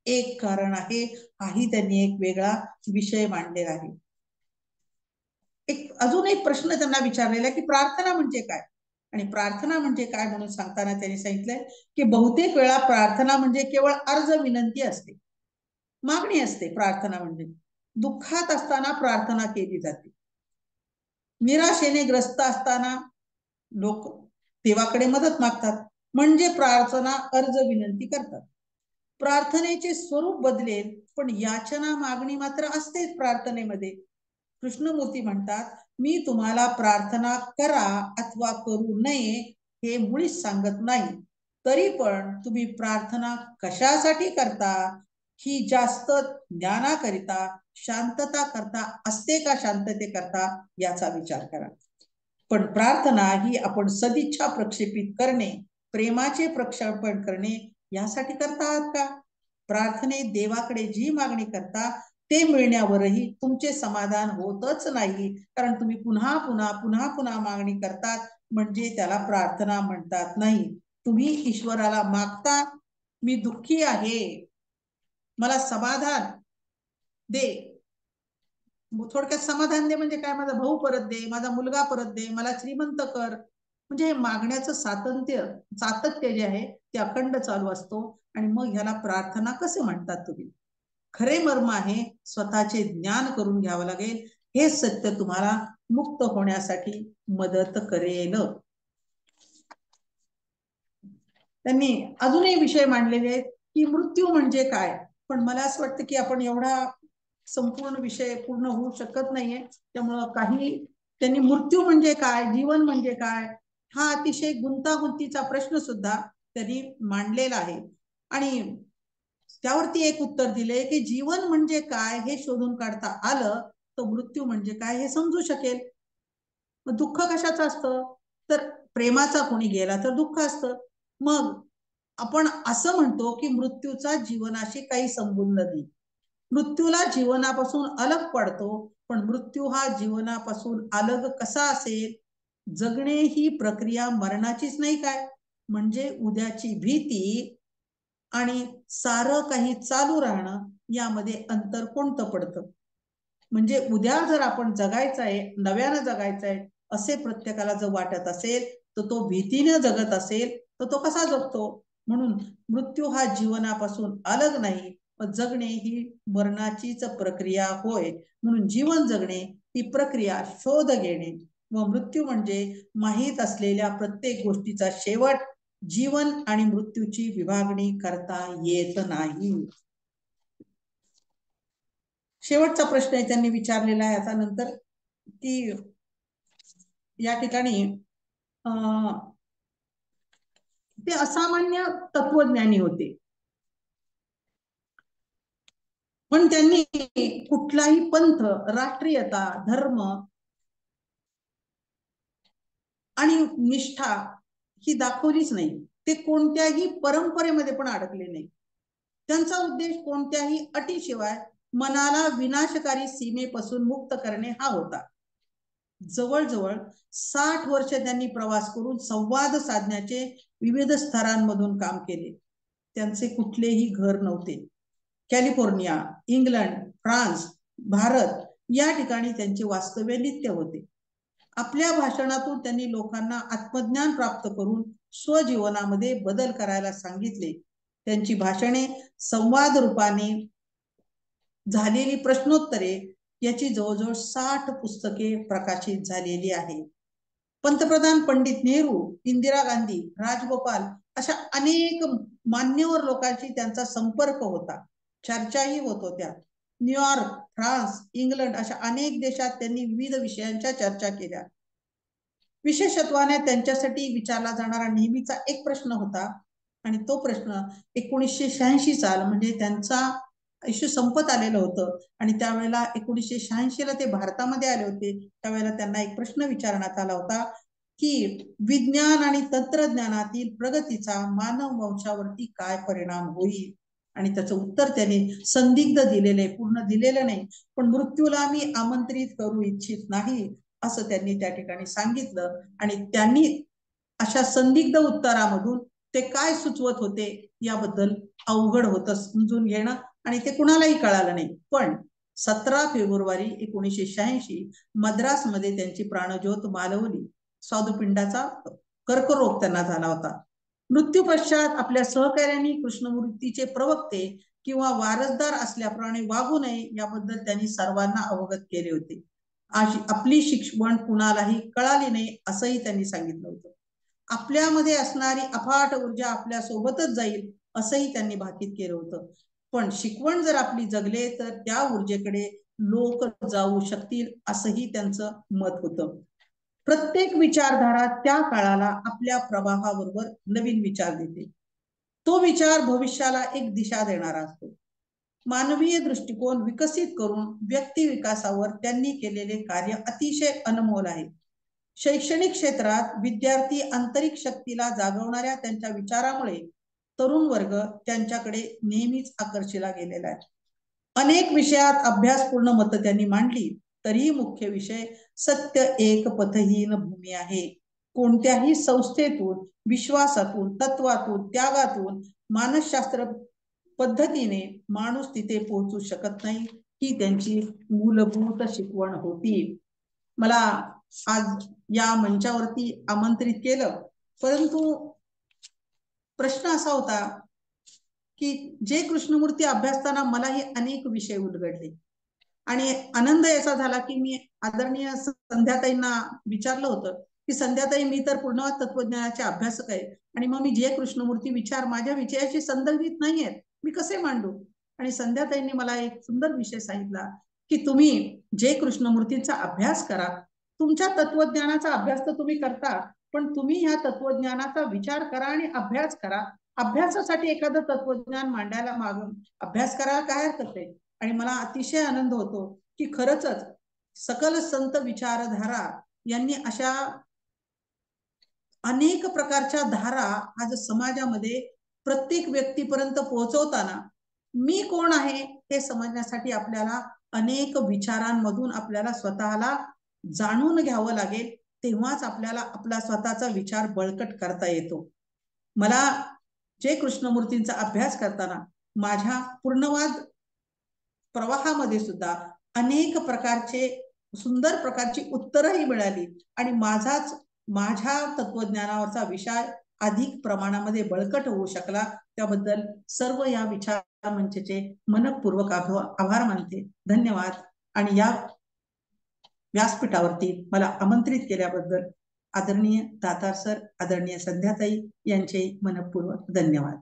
एक कारण आहे. हाही त्यांनी एक वेगळा विषय मांडलेला आहे. अजून एक प्रश्न त्यांना विचारलेला की प्रार्थना म्हणजे काय आणि प्रार्थना म्हणजे काय म्हणून सांगताना त्यांनी सांगितलंय की बहुतेक वेळा प्रार्थना म्हणजे केवळ अर्ज विनंती असते, मागणी असते. प्रार्थना म्हणजे दुःखात असताना प्रार्थना केली जाते. निराशेने ग्रस्त असताना लोक देवाकडे मदत मागतात, म्हणजे प्रार्थना अर्ज विनंती करतात. प्रार्थनेचे स्वरूप बदलेल पण याचना मागणी मात्र असतेच प्रार्थनेमध्ये. कृष्णमूर्ती म्हणतात, मी तुम्हाला प्रार्थना करा अथवा करू नये हे मुळीच सांगत नाही. तरी पण तुम्ही प्रार्थना कशासाठी करता ही जास्त ज्ञानाकरिता, शांतता करता असते का शांततेकरता याचा विचार करा. पण प्रार्थना ही आपण सदिच्छा प्रक्षेपित करणे, प्रेमाचे प्रक्षेपण करणे यासाठी करता आहात का? प्रार्थनेत देवाकडे जी मागणी करता ते मिळण्यावरही तुमचे समाधान होतच नाही, कारण तुम्ही पुन्हा पुन्हा पुन्हा पुन्हा मागणी करतात, म्हणजे त्याला प्रार्थना म्हणतात नाही. तुम्ही ईश्वराला मागता, मी दुःखी आहे, मला समाधान दे. थोडक्यात समाधान दे म्हणजे काय? माझा भाऊ परत दे, माझा मुलगा परत दे, मला श्रीमंत कर. म्हणजे हे मागण्याचं सातत्य जे आहे ते अखंड चालू असतो. आणि मग ह्याला प्रार्थना कसे म्हणतात तुम्ही? खरे मर्म आहे स्वतःचे ज्ञान करून घ्यावं लागेल. हे सत्य तुम्हाला मुक्त होण्यासाठी मदत करेल. त्यांनी अजूनही विषय मांडलेले आहेत की मृत्यू म्हणजे काय. पण मला असं वाटतं की आपण एवढा संपूर्ण विषय पूर्ण होऊ शकत नाहीये, त्यामुळं काही त्यांनी मृत्यू म्हणजे काय, जीवन म्हणजे काय हा अतिशय गुंतागुंतीचा प्रश्न सुद्धा त्यांनी मांडलेला आहे. आणि त्यावरती एक उत्तर दिले की जीवन म्हणजे काय हे शोधून काढता आलं तर मृत्यू म्हणजे काय हे समजू शकेल. मग दुःख कशाचं असतं? तर प्रेमाचा कोणी गेला तर दुःख असतं. मग आपण असं म्हणतो की मृत्यूचा जीवनाशी काही संबंध नाही. मृत्यूला जीवनापासून अलग पडतो, पण मृत्यू हा जीवनापासून अलग कसा असेल? जगणे ही प्रक्रिया मरणाचीच नाही काय? म्हणजे उद्याची भीती आणि सारं काही चालू राहणं यामध्ये अंतर कोणतं पडतं? म्हणजे उद्या जर आपण जगायचं आहे, नव्यानं जगायचं आहे असे प्रत्येकाला जर वाटत असेल तर तो भीतीने जगत असेल तर तो कसा जगतो? म्हणून मृत्यू हा जीवनापासून अलग नाही, जगणे ही मरणाचीच प्रक्रिया होय, म्हणून जीवन जगणे ही प्रक्रिया शोध घेणे व मृत्यू म्हणजे माहीत असलेल्या प्रत्येक गोष्टीचा शेवट. जीवन आणि मृत्यूची विभागणी करता येत नाही. शेवटचा प्रश्न त्यांनी विचारलेला आहे आता नंतर, की या ठिकाणी ते असामान्य तत्वज्ञानी होते, पण त्यांनी कुठलाही पंथ, राष्ट्रीयता, धर्म आणि निष्ठा ही दाखवलीच नाही. ते कोणत्याही परंपरेमध्ये पण अडकले नाही. त्यांचा उद्देश कोणत्याही अटीशिवाय मनाला विनाशकारी सीमेपासून मुक्त करणे हा होता. जवळजवळ 60 वर्ष त्यांनी प्रवास करून संवाद साधण्याचे विविध स्तरांमधून काम केले. त्यांचे कुठलेही घर नव्हते. कॅलिफोर्निया, इंग्लंड, फ्रान्स, भारत या ठिकाणी त्यांचे वास्तव्य नित्य होते. आपल्या भाषणातून त्यांनी लोकांना आत्मज्ञान प्राप्त करून स्वजीवनामध्ये बदल करायला सांगितले. त्यांची भाषणे संवाद रूपाने झालेली प्रश्नोत्तरे याची जवळजवळ 60 पुस्तके प्रकाशित झालेली आहेत. पंतप्रधान पंडित नेहरू, इंदिरा गांधी, राजगोपाल अशा अनेक मान्यवर लोकांशी त्यांचा संपर्क होता, चर्चाही होत होत्या. न्यूयॉर्क, फ्रान्स, इंग्लंड अशा अनेक देशात त्यांनी विविध विषयांच्या चर्चा केल्या. विशेषत्वाने त्यांच्यासाठी विचारला जाणारा नेहमीचा एक प्रश्न होता, आणि तो प्रश्न 1986 साल म्हणजे त्यांचा आयुष्य संपत आलेलं होतं आणि त्यावेळेला 1986 ला ते भारतामध्ये आले होते. त्यावेळेला त्यांना एक प्रश्न विचारण्यात आला होता की विज्ञान आणि तंत्रज्ञानातील प्रगतीचा मानव वंशावरती काय परिणाम होईल. आणि त्याचं उत्तर त्यांनी संदिग्ध दिलेले, पूर्ण दिलेलं नाही, पण मृत्यूला मी आमंत्रित करू इच्छित नाही असं त्यांनी त्या ठिकाणी सांगितलं. आणि त्यांनी अशा संदिग्ध उत्तरामधून ते काय सुचवत होते याबद्दल अवघड होतं समजून घेणं, आणि ते कुणालाही कळालं नाही. पण 17 फेब्रुवारी 1986 मद्रासमध्ये त्यांची प्राणज्योत मालवली. स्वादुपिंडाचा कर्करोग त्यांना झाला होता. मृत्यू पश्चात आपल्या सहकार्यांनी कृष्णमूर्तीचे प्रवक्ते किंवा वारसदार असल्याप्रमाणे वागू नये याबद्दल त्यांनी सर्वांना अवगत केले होते. आपली शिकवण कुणालाही कळाली नाही असंही त्यांनी सांगितलं होतं. आपल्यामध्ये असणारी अफाट ऊर्जा आपल्या सोबतच जाईल असंही त्यांनी भाकीत केलं होतं. पण शिकवण जर आपली जगले तर त्या ऊर्जेकडे लोक जाऊ शकतील असंही त्यांचं मत होतं. प्रत्येक विचारधारा त्या काळाला आपल्या प्रवाहाबरोबर नवीन विचार देते. तो विचार भविष्याला एक दिशा देणारा असतो. मानवीय दृष्टिकोन विकसित करून व्यक्ती विकासावर त्यांनी केलेले कार्य अतिशय अनमोल आहे. शैक्षणिक क्षेत्रात विद्यार्थी आंतरिक शक्तीला जागवणाऱ्या त्यांच्या विचारामुळे तरुण वर्ग त्यांच्याकडे नेहमीच आकर्षिला गेलेला आहे. अनेक विषयात अभ्यासपूर्ण मतं त्यांनी मांडली, तरीही मुख्य विषय सत्य एक पथहीन भूमी आहे. कोणत्याही संस्थेतून, विश्वासातून, तत्वातून, त्यागातून, मानसशास्त्र पद्धतीने माणूस तिथे पोहोचू शकत नाही, ही त्यांची मूलभूत शिकवण होती. मला आज या मंचावरती आमंत्रित केलं, परंतु प्रश्न असा होता की जे कृष्णमूर्ती अभ्यासताना मलाही अनेक विषय उलगडले आणि आनंद याचा झाला की मी आदरणीय संध्याताईंना विचारलं होतं की संध्याताई, मी तर पूर्णवाद तत्वज्ञानाचे अभ्यासक आहे आणि मग मी जे कृष्णमूर्ती विचार माझ्या विषयाशी संदर्भित नाहीयेत, मी कसे मांडू. आणि संध्याताईंनी मला एक सुंदर विषय सांगितला की तुम्ही जे कृष्णमूर्तींचा अभ्यास करा, तुमच्या तत्वज्ञानाचा अभ्यास तर तुम्ही करता, पण तुम्ही ह्या तत्वज्ञानाचा विचार करा आणि अभ्यास करा. अभ्यासासाठी एखादं तत्वज्ञान मांडायला अभ्यास करायला काय हरकत आहे. आणि मला अतिशय आनंद होतो की खरंच सकल संत विचारधारा यांनी अशा अनेक प्रकारच्या धारा आज समाजामध्ये प्रत्येक व्यक्तीपर्यंत पोहोचवताना मी कोण आहे हे समजण्यासाठी आपल्याला अनेक विचारांमधून आपल्याला स्वतःला जाणून घ्यावं लागेल, तेव्हाच आपल्याला आपला स्वतःचा विचार बळकट करता येतो. मला जे कृष्णमूर्तींचा अभ्यास करताना माझ्या पूर्णवाद प्रवाहामध्ये सुद्धा अनेक प्रकारचे सुंदर प्रकारची उत्तरही मिळाली आणि माझ्या तत्वज्ञानावरचा विषय अधिक प्रमाणामध्ये बळकट होऊ शकला. त्याबद्दल सर्व या विचार मंचचे मनपूर्वक आभार मानते. धन्यवाद. आणि या व्यासपीठावरती मला आमंत्रित केल्याबद्दल आदरणीय दातार सर, आदरणीय संध्याताई यांचे मनपूर्वक धन्यवाद.